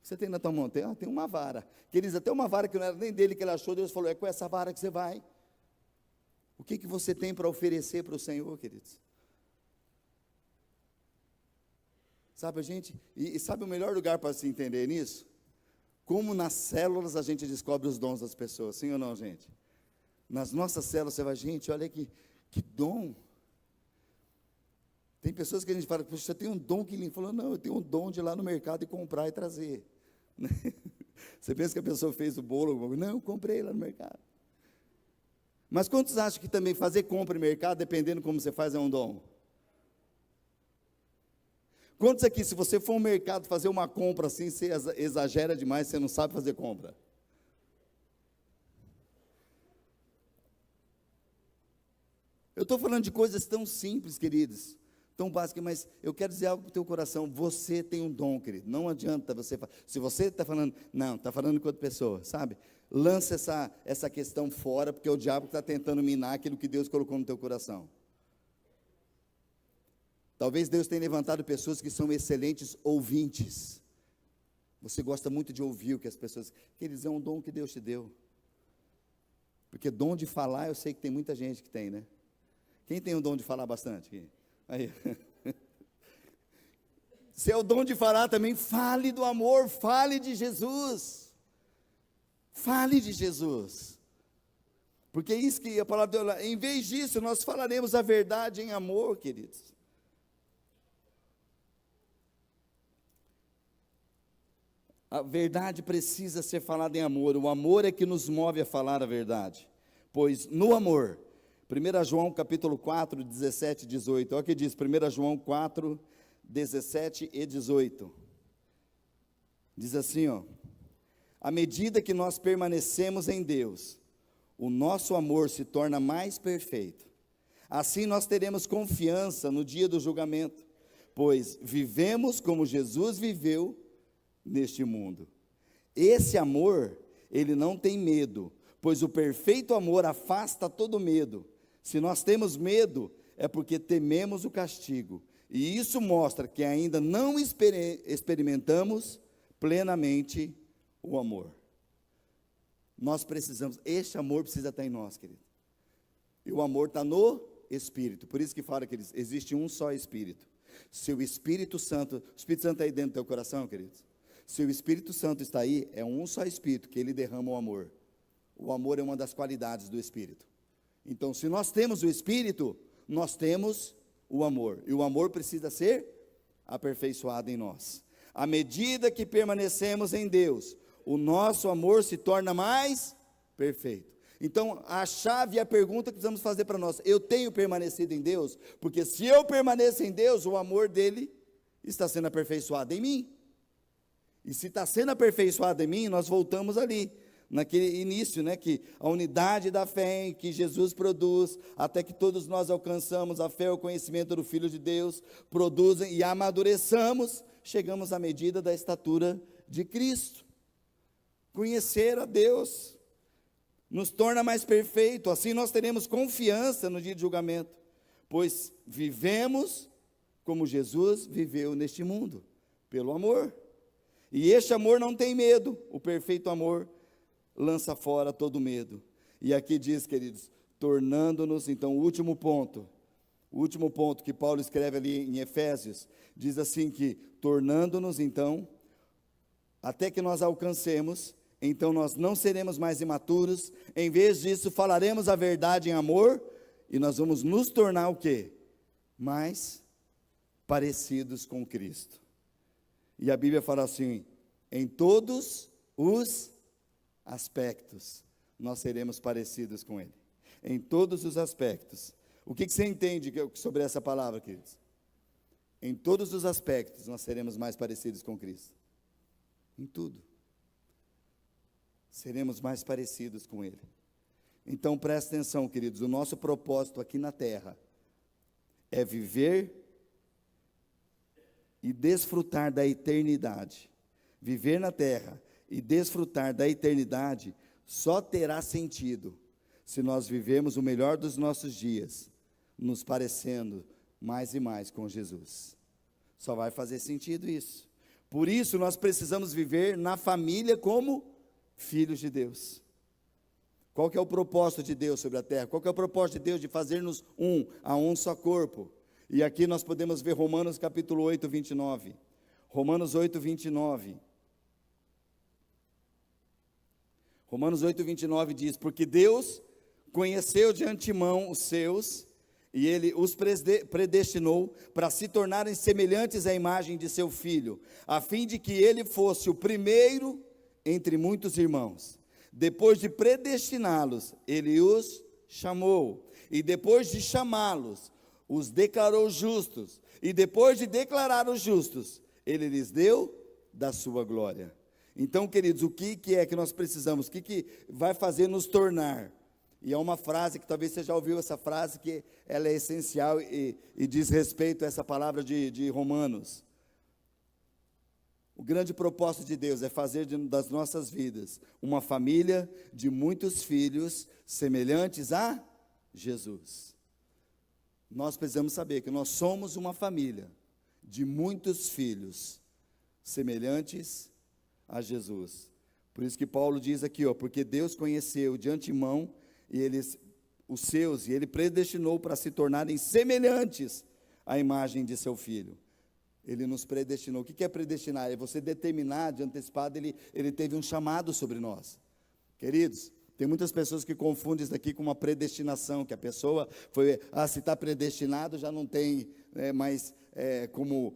que você tem na tua mão? Tem uma vara. Queridos, até uma vara que não era nem dele que ele achou, Deus falou, é com essa vara que você vai. O que você tem para oferecer para o Senhor, queridos? Sabe, e sabe o melhor lugar para se entender nisso? Como nas células a gente descobre os dons das pessoas, sim ou não, gente? Nas nossas células você vai, gente, olha que dom. Tem pessoas que a gente fala, poxa, você tem um dom que ele falou, não, eu tenho um dom de ir lá no mercado e comprar e trazer. Você pensa que a pessoa fez o bolo? Não, eu comprei lá no mercado. Mas quantos acham que também fazer compra em mercado, dependendo como você faz, é um dom? Quantos aqui, se você for ao mercado fazer uma compra assim, você exagera demais, você não sabe fazer compra? Eu estou falando de coisas tão simples, queridos, tão básicas, mas eu quero dizer algo para o teu coração, você tem um dom, querido, não adianta você, se você está falando, não, está falando com outra pessoa, sabe? Lança essa questão fora, porque é o diabo que está tentando minar aquilo que Deus colocou no teu coração. Talvez Deus tenha levantado pessoas que são excelentes ouvintes. Você gosta muito de ouvir o que as pessoas... Queridos, é um dom que Deus te deu. Porque dom de falar, eu sei que tem muita gente que tem, né? Quem tem o dom de falar bastante? Aí. Se é o dom de falar também, fale do amor, fale de Jesus. Fale de Jesus. Porque é isso que a palavra de Deus, em vez disso, nós falaremos a verdade em amor, queridos. A verdade precisa ser falada em amor. O amor é que nos move a falar a verdade. Pois no amor, 1 João capítulo 4, 17 e 18, olha o que diz, 1 João 4, 17 e 18. Diz assim, ó: à medida que nós permanecemos em Deus, o nosso amor se torna mais perfeito. Assim nós teremos confiança no dia do julgamento, pois vivemos como Jesus viveu neste mundo. Esse amor, ele não tem medo, pois o perfeito amor afasta todo medo. Se nós temos medo, é porque tememos o castigo, e isso mostra que ainda não experimentamos plenamente o amor. Nós precisamos, este amor precisa estar em nós, querido. E o amor está no Espírito, por isso que fala que existe um só Espírito. Se o Espírito Santo está aí dentro do teu coração, queridos. Se o Espírito Santo está aí, é um só Espírito que ele derrama o amor. O amor é uma das qualidades do Espírito. Então, se nós temos o Espírito, nós temos o amor. E o amor precisa ser aperfeiçoado em nós. À medida que permanecemos em Deus, o nosso amor se torna mais perfeito. Então, a chave e a pergunta que precisamos fazer para nós: eu tenho permanecido em Deus? Porque se eu permaneço em Deus, o amor dele está sendo aperfeiçoado em mim. E se está sendo aperfeiçoado em mim, nós voltamos ali, naquele início, né, que a unidade da fé que Jesus produz, até que todos nós alcançamos a fé e o conhecimento do Filho de Deus, produzem e amadureçamos, chegamos à medida da estatura de Cristo. Conhecer a Deus nos torna mais perfeito, assim nós teremos confiança no dia de julgamento, pois vivemos como Jesus viveu neste mundo, pelo amor. E este amor não tem medo, o perfeito amor lança fora todo medo. E aqui diz, queridos, tornando-nos, então, o último ponto que Paulo escreve ali em Efésios, diz assim que, tornando-nos, então, até que nós alcancemos, então nós não seremos mais imaturos, em vez disso falaremos a verdade em amor, e nós vamos nos tornar o quê? Mais parecidos com Cristo. E a Bíblia fala assim, em todos os aspectos, nós seremos parecidos com Ele. Em todos os aspectos. O que você entende sobre essa palavra, queridos? Em todos os aspectos, nós seremos mais parecidos com Cristo. Em tudo. Seremos mais parecidos com Ele. Então, presta atenção, queridos, o nosso propósito aqui na terra é viver e desfrutar da eternidade. Viver na terra e desfrutar da eternidade só terá sentido se nós vivermos o melhor dos nossos dias, nos parecendo mais e mais com Jesus. Só vai fazer sentido isso. Por isso nós precisamos viver na família como filhos de Deus. Qual que é o propósito de Deus sobre a terra? Qual que é o propósito de Deus de fazer-nos a um só corpo? E aqui nós podemos ver Romanos capítulo 8, 29. Romanos 8, 29. Romanos 8, 29 diz, porque Deus conheceu de antemão os seus, e Ele os predestinou para se tornarem semelhantes à imagem de seu Filho, a fim de que Ele fosse o primeiro entre muitos irmãos. Depois de predestiná-los, Ele os chamou, e depois de chamá-los, os declarou justos, e depois de declarar os justos, Ele lhes deu da sua glória. Então, queridos, o que é que nós precisamos? O que vai fazer nos tornar? E é uma frase que talvez você já ouviu essa frase, que ela é essencial e diz respeito a essa palavra de Romanos. O grande propósito de Deus é fazer das nossas vidas uma família de muitos filhos semelhantes a Jesus. Nós precisamos saber que nós somos uma família de muitos filhos semelhantes a Jesus. Por isso que Paulo diz aqui, porque Deus conheceu de antemão os seus, e Ele predestinou para se tornarem semelhantes à imagem de seu Filho. Ele nos predestinou. O que é predestinar? É você determinar de antecipado, ele teve um chamado sobre nós. Queridos, tem muitas pessoas que confundem isso aqui com uma predestinação, que a pessoa foi, se está predestinado já não tem mais como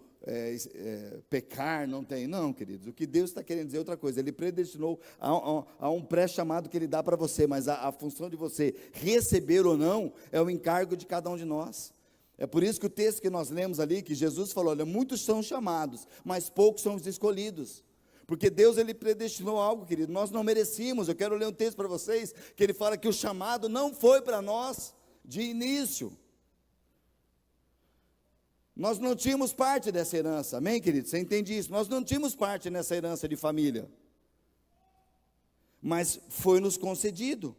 pecar, não tem. Não, queridos, o que Deus está querendo dizer é outra coisa. Ele predestinou a um pré-chamado que Ele dá para você, mas a função de você receber ou não é o encargo de cada um de nós. É por isso que o texto que nós lemos ali, que Jesus falou, olha, muitos são chamados, mas poucos são os escolhidos. Porque Deus, Ele predestinou algo, querido, nós não merecíamos. Eu quero ler um texto para vocês, que ele fala que o chamado não foi para nós de início. Nós não tínhamos parte dessa herança, amém, querido? Você entende isso? Nós não tínhamos parte nessa herança de família, mas foi nos concedido.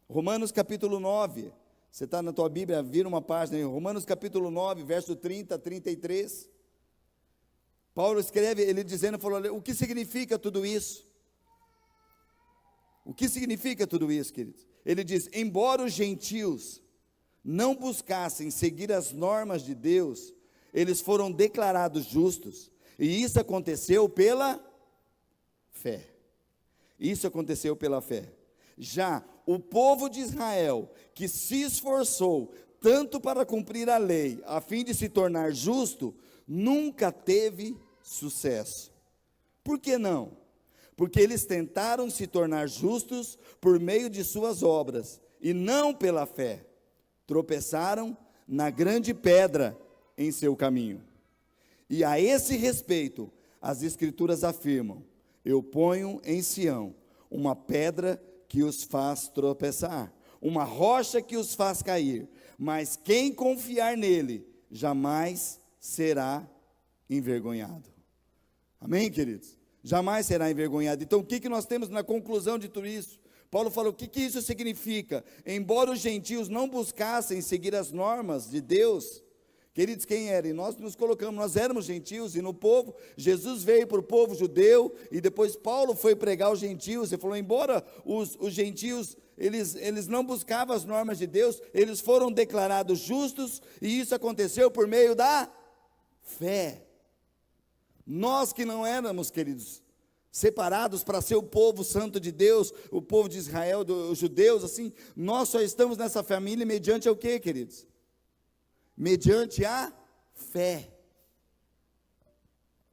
Romanos capítulo 9, você está na tua Bíblia, vira uma página aí, Romanos capítulo 9, verso 30 a 33, Paulo escreve, ele dizendo, falou, o que significa tudo isso? O que significa tudo isso, queridos? Ele diz, embora os gentios não buscassem seguir as normas de Deus, eles foram declarados justos, e isso aconteceu pela fé. Isso aconteceu pela fé. Já o povo de Israel, que se esforçou tanto para cumprir a lei, a fim de se tornar justo, nunca teve sucesso. Por que não? Porque eles tentaram se tornar justos por meio de suas obras, e não pela fé. Tropeçaram na grande pedra em seu caminho. E a esse respeito, as Escrituras afirmam, eu ponho em Sião uma pedra que os faz tropeçar, uma rocha que os faz cair, mas quem confiar nele, jamais será envergonhado. Amém, queridos? Jamais será envergonhado. Então, o que nós temos na conclusão de tudo isso? Paulo falou, o que isso significa? Embora os gentios não buscassem seguir as normas de Deus, queridos, quem era? E nós nos colocamos, nós éramos gentios, e no povo, Jesus veio para o povo judeu, e depois Paulo foi pregar aos gentios, e falou, embora os gentios, eles não buscavam as normas de Deus, eles foram declarados justos, e isso aconteceu por meio da fé. Nós que não éramos, queridos, separados para ser o povo santo de Deus, o povo de Israel, os judeus, assim, nós só estamos nessa família mediante o quê, queridos? Mediante a fé.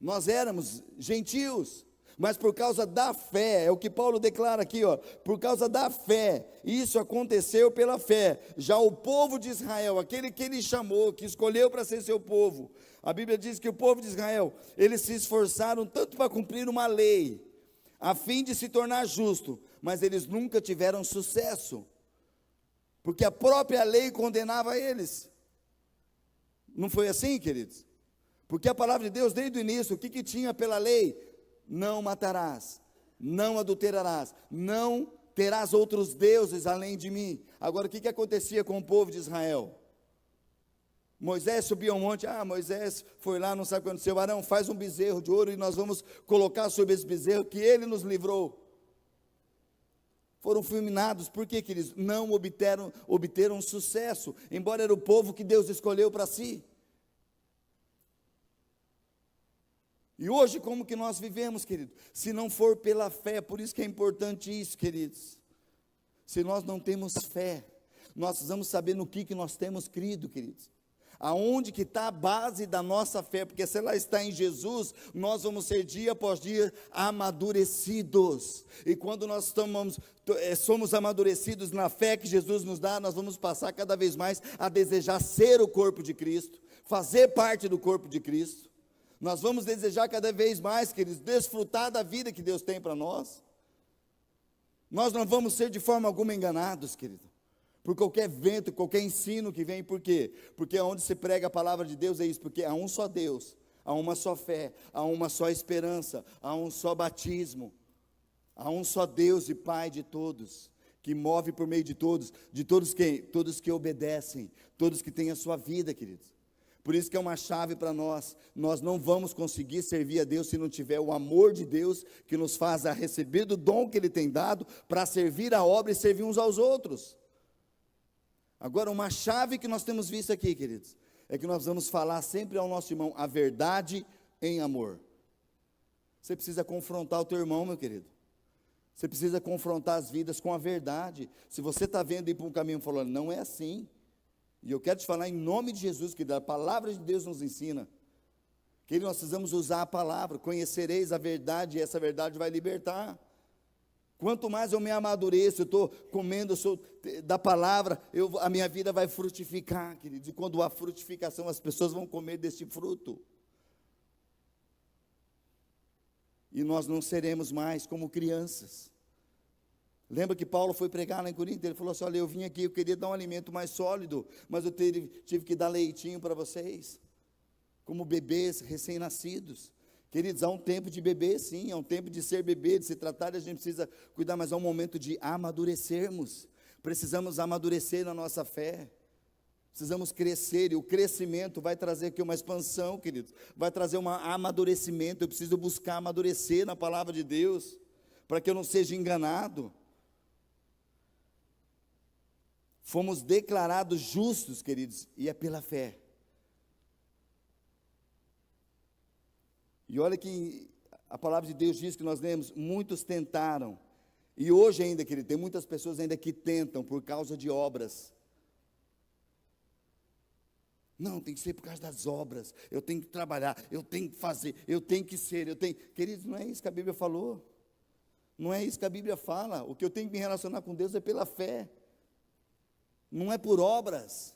Nós éramos gentios, mas por causa da fé, é o que Paulo declara aqui, ó, por causa da fé, isso aconteceu pela fé. Já o povo de Israel, aquele que ele chamou, que escolheu para ser seu povo, a Bíblia diz que o povo de Israel, eles se esforçaram tanto para cumprir uma lei, a fim de se tornar justo, mas eles nunca tiveram sucesso, porque a própria lei condenava eles. Não foi assim, queridos? Porque a palavra de Deus, desde o início, o que tinha pela lei? Não matarás, não adulterarás, não terás outros deuses além de mim. Agora, o que acontecia com o povo de Israel? Moisés subiu ao monte, Moisés foi lá, não sabe o que aconteceu, Arão, faz um bezerro de ouro e nós vamos colocar sobre esse bezerro que ele nos livrou. Foram fulminados, por quê, queridos? Não obteram sucesso, embora era o povo que Deus escolheu para si. E hoje como que nós vivemos, querido? Se não for pela fé, por isso que é importante isso, queridos. Se nós não temos fé, nós precisamos saber no que nós temos crido, queridos. Aonde que está a base da nossa fé, porque se ela está em Jesus, nós vamos ser dia após dia amadurecidos, e quando nós somos amadurecidos na fé que Jesus nos dá, nós vamos passar cada vez mais a desejar ser o corpo de Cristo, fazer parte do corpo de Cristo, nós vamos desejar cada vez mais, queridos, desfrutar da vida que Deus tem para nós, nós não vamos ser de forma alguma enganados, querido, por qualquer vento, qualquer ensino que vem. Por quê? Porque onde se prega a palavra de Deus é isso, porque há um só Deus, há uma só fé, há uma só esperança, há um só batismo, há um só Deus e Pai de todos, que move por meio de todos quem? Todos que obedecem, todos que têm a sua vida, queridos. Por isso que é uma chave para nós não vamos conseguir servir a Deus se não tiver o amor de Deus, que nos faz a receber do dom que Ele tem dado, para servir a obra e servir uns aos outros. Agora, uma chave que nós temos visto aqui, queridos, é que nós vamos falar sempre ao nosso irmão a verdade em amor. Você precisa confrontar o teu irmão, meu querido. Você precisa confrontar as vidas com a verdade. Se você está vendo ir para um caminho falando, não é assim. E eu quero te falar em nome de Jesus, que a palavra de Deus nos ensina, que nós precisamos usar a palavra, conhecereis a verdade, e essa verdade vai libertar. Quanto mais eu me amadureço, eu estou comendo da palavra, a minha vida vai frutificar, queridos. E quando há frutificação, as pessoas vão comer deste fruto. E nós não seremos mais como crianças. Lembra que Paulo foi pregar lá em Corinto? Ele falou assim, olha, eu vim aqui, eu queria dar um alimento mais sólido, mas eu tive que dar leitinho para vocês, como bebês recém-nascidos. Queridos, há um tempo de beber, sim, há um tempo de ser bebê, de se tratar, a gente precisa cuidar, mas há um momento de amadurecermos. Precisamos amadurecer na nossa fé. Precisamos crescer, e o crescimento vai trazer aqui uma expansão, queridos. Vai trazer um amadurecimento. Eu preciso buscar amadurecer na palavra de Deus, para que eu não seja enganado. Fomos declarados justos, queridos, e é pela fé. E olha que a palavra de Deus diz que nós lemos, muitos tentaram, e hoje ainda, querido, tem muitas pessoas ainda que tentam por causa de obras. Não, tem que ser por causa das obras, eu tenho que trabalhar, eu tenho que fazer, eu tenho que ser, Queridos, não é isso que a Bíblia falou, não é isso que a Bíblia fala. O que eu tenho que me relacionar com Deus é pela fé, não é por obras.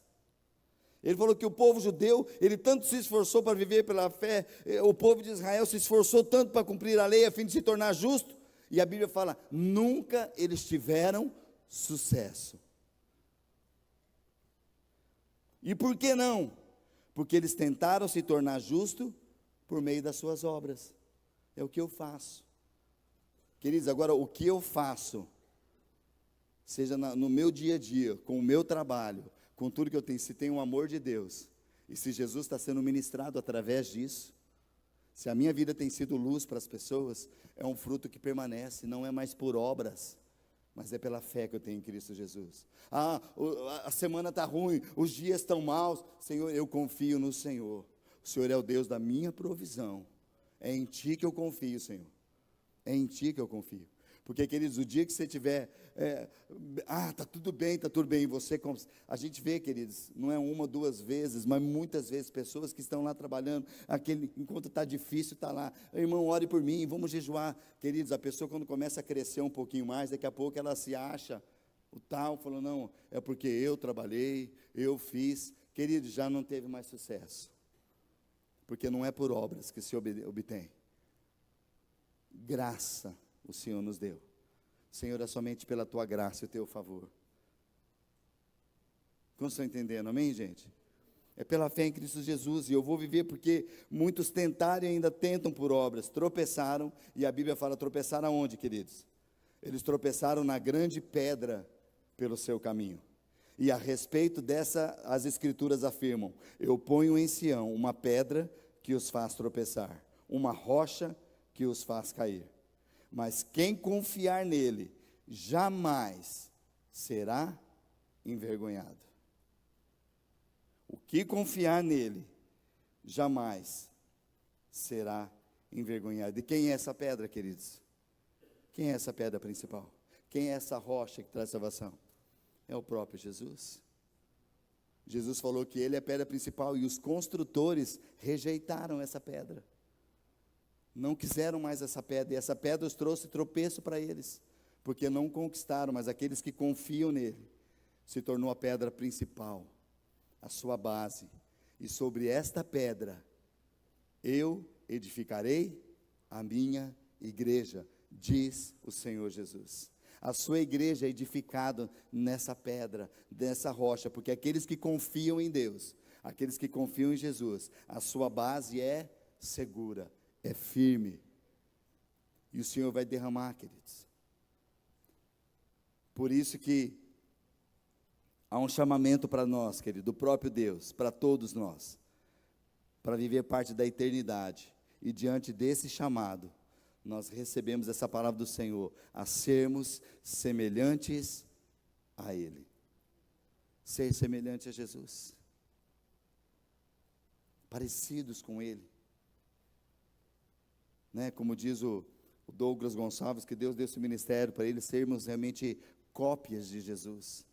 Ele falou que o povo judeu, ele tanto se esforçou para viver pela fé, o povo de Israel se esforçou tanto para cumprir a lei, a fim de se tornar justo, e a Bíblia fala, nunca eles tiveram sucesso. E por que não? Porque eles tentaram se tornar justo por meio das suas obras. É o que eu faço. Queridos, agora o que eu faço, seja no meu dia a dia, com o meu trabalho, com tudo que eu tenho, se tem o amor de Deus, e se Jesus está sendo ministrado através disso, se a minha vida tem sido luz para as pessoas, é um fruto que permanece, não é mais por obras, mas é pela fé que eu tenho em Cristo Jesus. A semana está ruim, os dias estão maus, Senhor, eu confio no Senhor. O Senhor é o Deus da minha provisão. É em Ti que eu confio, Senhor. É em Ti que eu confio. Porque, queridos, o dia que você tiver, está tudo bem, a gente vê, queridos, não é uma, duas vezes, mas muitas vezes, pessoas que estão lá trabalhando, enquanto está difícil, está lá, irmão, ore por mim, vamos jejuar. Queridos, a pessoa quando começa a crescer um pouquinho mais, daqui a pouco ela se acha, falando, não, é porque eu trabalhei, eu fiz. Queridos, já não teve mais sucesso, porque não é por obras que se obtém. Graça o Senhor nos deu. Senhor, é somente pela Tua graça e o Teu favor. Como estão entendendo? Amém, gente? É pela fé em Cristo Jesus, e eu vou viver porque muitos tentaram e ainda tentam por obras, tropeçaram, e a Bíblia fala, tropeçaram aonde, queridos? Eles tropeçaram na grande pedra pelo seu caminho. E a respeito dessa, as Escrituras afirmam, eu ponho em Sião uma pedra que os faz tropeçar, uma rocha que os faz cair. Mas quem confiar nele, jamais será envergonhado. O que confiar nele, jamais será envergonhado. E quem é essa pedra, queridos? Quem é essa pedra principal? Quem é essa rocha que traz salvação? É o próprio Jesus. Jesus falou que ele é a pedra principal e os construtores rejeitaram essa pedra. Não quiseram mais essa pedra, e essa pedra os trouxe tropeço para eles, porque não conquistaram, mas aqueles que confiam nele, se tornou a pedra principal, a sua base, e sobre esta pedra, eu edificarei a minha igreja, diz o Senhor Jesus. A sua igreja é edificada nessa pedra, nessa rocha, porque aqueles que confiam em Deus, aqueles que confiam em Jesus, a sua base é segura, é firme, e o Senhor vai derramar, queridos. Por isso que há um chamamento para nós, querido, do próprio Deus, para todos nós, para viver parte da eternidade, e diante desse chamado, nós recebemos essa palavra do Senhor, a sermos semelhantes a Ele, ser semelhante a Jesus. parecidos com Ele. Né? Como diz o Douglas Gonçalves, que Deus deu esse ministério para ele sermos realmente cópias de Jesus.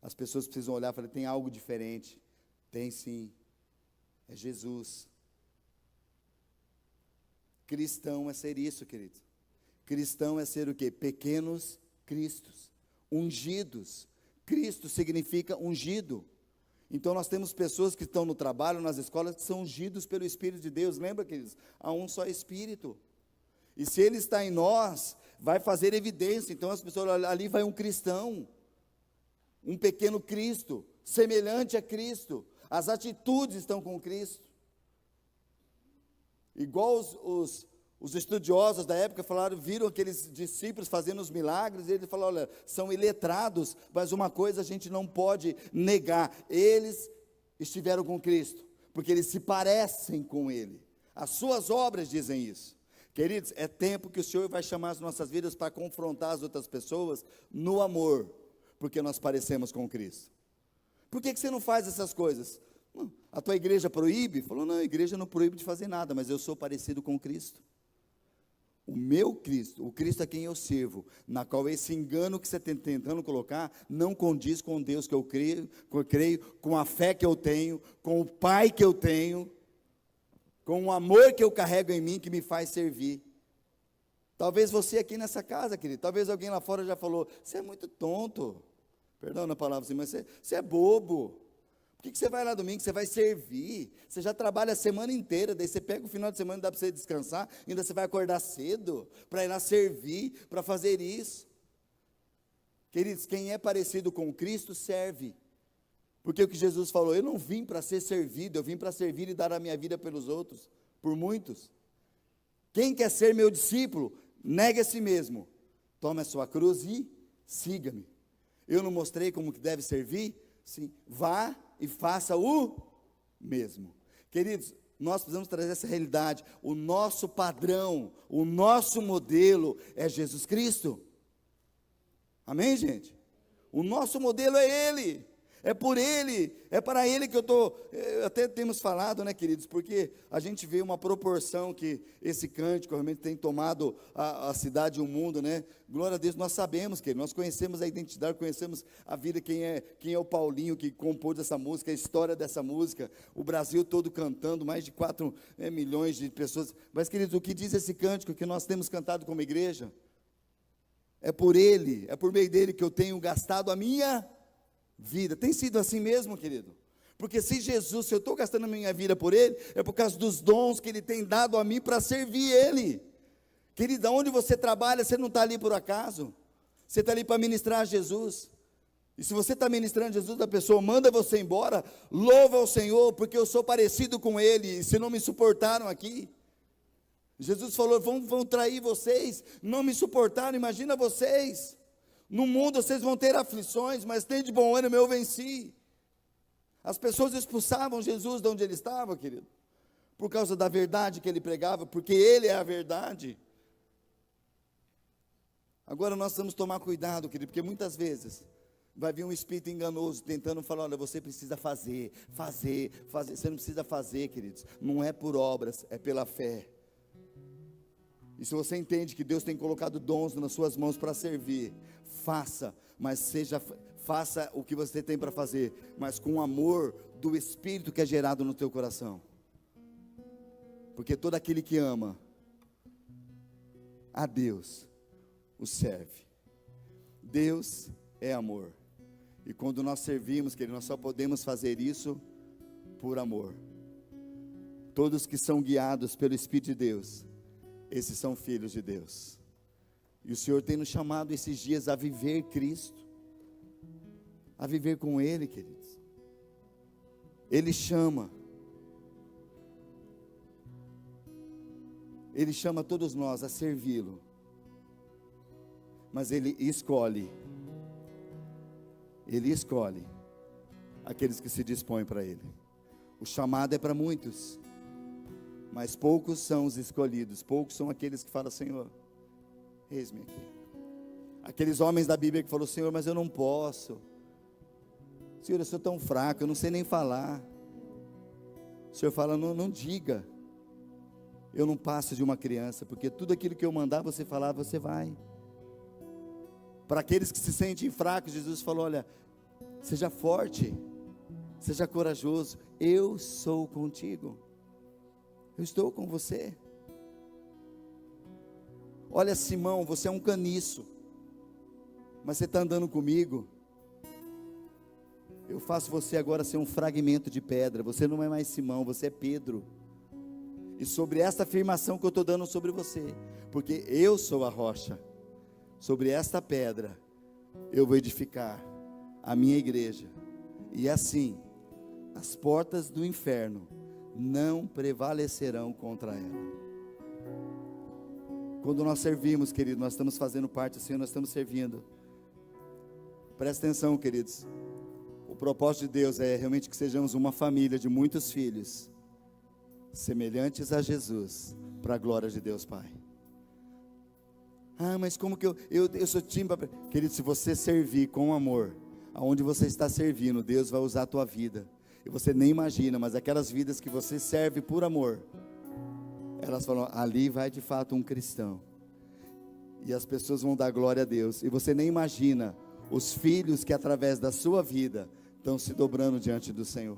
As pessoas precisam olhar e falar, tem algo diferente. Tem sim, é Jesus. Cristão é ser isso, querido. Cristão é ser o quê? Pequenos cristos, ungidos. Cristo significa ungido. Então nós temos pessoas que estão no trabalho, nas escolas, que são ungidos pelo Espírito de Deus. Lembra, queridos? Há um só Espírito. E se Ele está em nós, vai fazer evidência. Então as pessoas, ali vai um cristão, um pequeno Cristo, semelhante a Cristo. As atitudes estão com Cristo. Igual os estudiosos da época falaram, viram aqueles discípulos fazendo os milagres, e eles falaram, olha, são iletrados, mas uma coisa a gente não pode negar, eles estiveram com Cristo, porque eles se parecem com Ele. As suas obras dizem isso. Queridos, é tempo que o Senhor vai chamar as nossas vidas para confrontar as outras pessoas no amor, porque nós parecemos com Cristo. Por que você não faz essas coisas? A tua igreja proíbe? Falou, não, a igreja não proíbe de fazer nada, mas eu sou parecido com Cristo. O meu Cristo, o Cristo a quem eu sirvo, na qual esse engano que você está tentando colocar, não condiz com o Deus que eu creio, com a fé que eu tenho, com o Pai que eu tenho, com o amor que eu carrego em mim, que me faz servir. Talvez você aqui nessa casa, querido, talvez alguém lá fora já falou, você é muito tonto, perdão na palavra assim, mas você é bobo. Por que você vai lá domingo? Você vai servir. Você já trabalha a semana inteira, daí você pega o final de semana, dá para você descansar, ainda você vai acordar cedo, para ir lá servir, para fazer isso. Queridos, quem é parecido com Cristo, serve. Porque o que Jesus falou, eu não vim para ser servido, eu vim para servir e dar a minha vida pelos outros, por muitos. Quem quer ser meu discípulo, negue a si mesmo, tome a sua cruz e siga-me. Eu não mostrei como que deve servir? Sim, vá e faça o mesmo. Queridos, nós precisamos trazer essa realidade. O nosso padrão, o nosso modelo é Jesus Cristo. Amém, gente? O nosso modelo é Ele. É por Ele, é para Ele que eu estou, até temos falado, né, queridos, porque a gente vê uma proporção que esse cântico realmente tem tomado a cidade e o mundo, né, glória a Deus, nós sabemos, querido, nós conhecemos a identidade, conhecemos a vida, quem é o Paulinho que compôs essa música, a história dessa música, o Brasil todo cantando, mais de 4 milhões de pessoas, mas queridos, o que diz esse cântico que nós temos cantado como igreja? É por Ele, é por meio dele que eu tenho gastado a minha vida. Tem sido assim mesmo, querido? Porque se Jesus, se eu estou gastando a minha vida por Ele, é por causa dos dons que Ele tem dado a mim para servir Ele. Querido, onde você trabalha, você não está ali por acaso. Você está ali para ministrar a Jesus. E se você está ministrando Jesus, a pessoa manda você embora, louva ao Senhor, porque eu sou parecido com Ele, e se não me suportaram aqui. Jesus falou, vão trair vocês, não me suportaram, imagina vocês. No mundo vocês vão ter aflições, mas tem de bom ânimo, eu venci. As pessoas expulsavam Jesus de onde ele estava, querido, por causa da verdade que ele pregava, porque ele é a verdade. Agora nós temos que tomar cuidado, querido, porque muitas vezes vai vir um espírito enganoso tentando falar, olha, você precisa fazer, você não precisa fazer, queridos, não é por obras, é pela fé. E se você entende que Deus tem colocado dons nas suas mãos para servir, faça, mas faça o que você tem para fazer, mas com o amor do Espírito que é gerado no teu coração. Porque todo aquele que ama a Deus, o serve. Deus é amor. E quando nós servimos, querido, nós só podemos fazer isso por amor. Todos que são guiados pelo Espírito de Deus, esses são filhos de Deus. E o Senhor tem nos chamado esses dias a viver Cristo, a viver com Ele, queridos. Ele chama todos nós a servi-lo, mas Ele escolhe aqueles que se dispõem para Ele. O chamado é para muitos, mas poucos são os escolhidos, poucos são aqueles que falam, Senhor, eis-me aqui. Aqueles homens da Bíblia que falaram, Senhor, mas eu não posso, Senhor, eu sou tão fraco, eu não sei nem falar. O Senhor fala, não diga, eu não passo de uma criança, porque tudo aquilo que eu mandar você falar, você vai. Para aqueles que se sentem fracos, Jesus falou, olha, seja forte, seja corajoso, eu sou contigo, eu estou com você. Olha, Simão, você é um caniço, mas você está andando comigo, eu faço você agora ser um fragmento de pedra, você não é mais Simão, você é Pedro. E sobre esta afirmação que eu estou dando sobre você, porque eu sou a rocha, sobre esta pedra, eu vou edificar a minha igreja, e assim, as portas do inferno não prevalecerão contra ela. Quando nós servimos, querido, nós estamos fazendo parte do Senhor, nós estamos servindo. Presta atenção, queridos. O propósito de Deus é realmente que sejamos uma família de muitos filhos, semelhantes a Jesus, para a glória de Deus Pai. Ah, mas como que eu sou time para... Querido, se você servir com amor, aonde você está servindo, Deus vai usar a tua vida. E você nem imagina, mas aquelas vidas que você serve por amor, elas falam, ali vai de fato um cristão. E as pessoas vão dar glória a Deus. E você nem imagina os filhos que através da sua vida estão se dobrando diante do Senhor.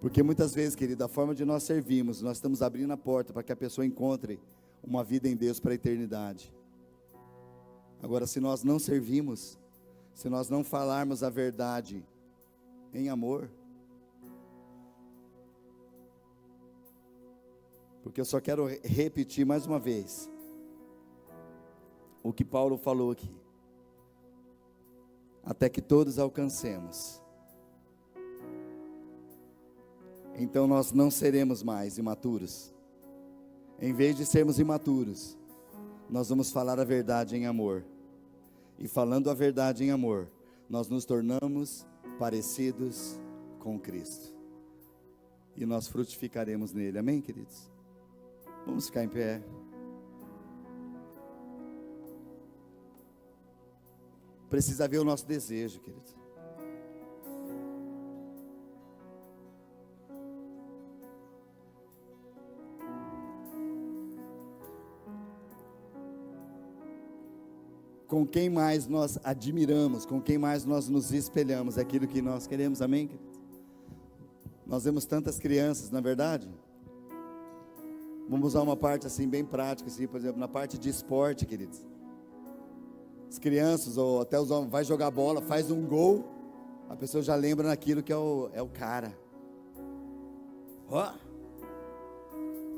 Porque muitas vezes, querido, a forma de nós servirmos, nós estamos abrindo a porta para que a pessoa encontre uma vida em Deus para a eternidade. Agora, se nós não servirmos, se nós não falarmos a verdade em amor, porque eu só quero repetir mais uma vez o que Paulo falou aqui, até que todos alcancemos, então nós não seremos mais imaturos. Em vez de sermos imaturos, nós vamos falar a verdade em amor, e falando a verdade em amor, nós nos tornamos parecidos com Cristo, e nós frutificaremos nele, amém, queridos? Vamos ficar em pé. Precisa ver o nosso desejo, queridos. Com quem mais nós admiramos, com quem mais nós nos espelhamos, é aquilo que nós queremos, amém, queridos? Nós vemos tantas crianças, na verdade. Vamos usar uma parte assim bem prática, assim, por exemplo, na parte de esporte, queridos. As crianças, ou até os homens, vai jogar bola, faz um gol, a pessoa já lembra naquilo que é o cara. Ó,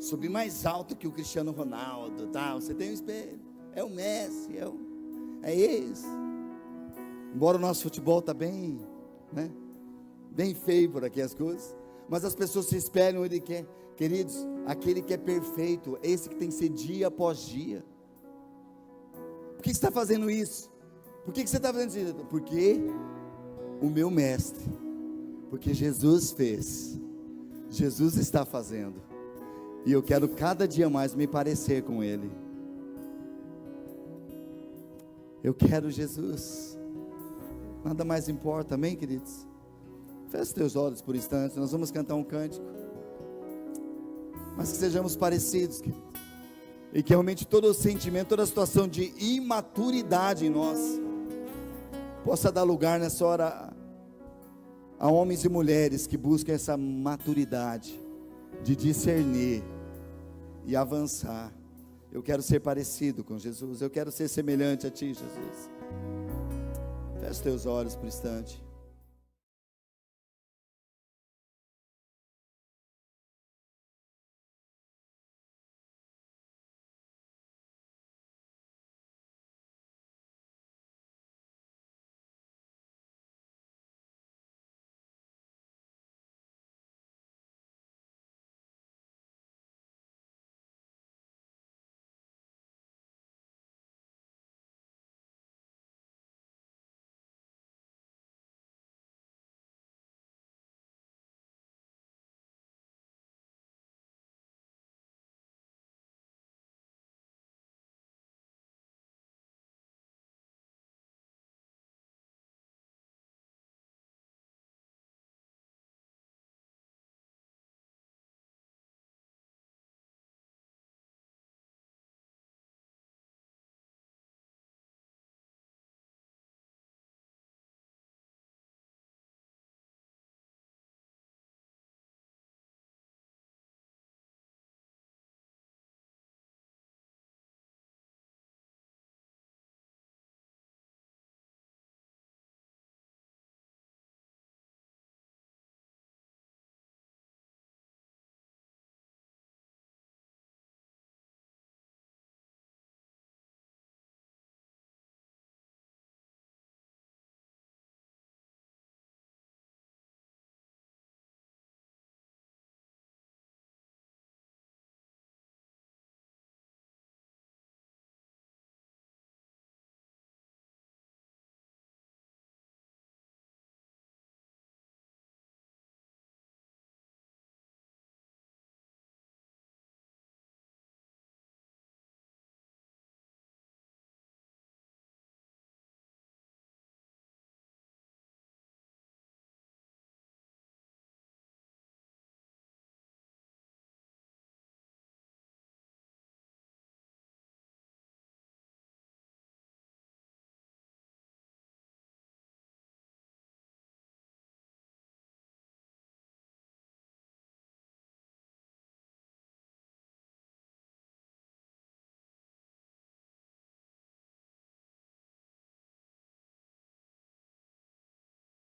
subi mais alto que o Cristiano Ronaldo, tá? Você tem um espelho, é o Messi, é esse. Embora o nosso futebol está bem, né? Bem feio por aqui as coisas, mas as pessoas se espelham, ele quer, queridos, aquele que é perfeito, esse que tem que ser dia após dia. Por que você está fazendo isso? Por que você está fazendo isso? Porque o meu mestre, porque Jesus fez, Jesus está fazendo, e eu quero cada dia mais me parecer com Ele. Eu quero Jesus, nada mais importa, amém, queridos? Feche teus olhos por instantes, nós vamos cantar um cântico, mas que sejamos parecidos, queridos, e que realmente todo o sentimento, toda a situação de imaturidade em nós, possa dar lugar nessa hora a homens e mulheres que buscam essa maturidade, de discernir e avançar. Eu quero ser parecido com Jesus, eu quero ser semelhante a Ti, Jesus. Feche teus olhos por um instante.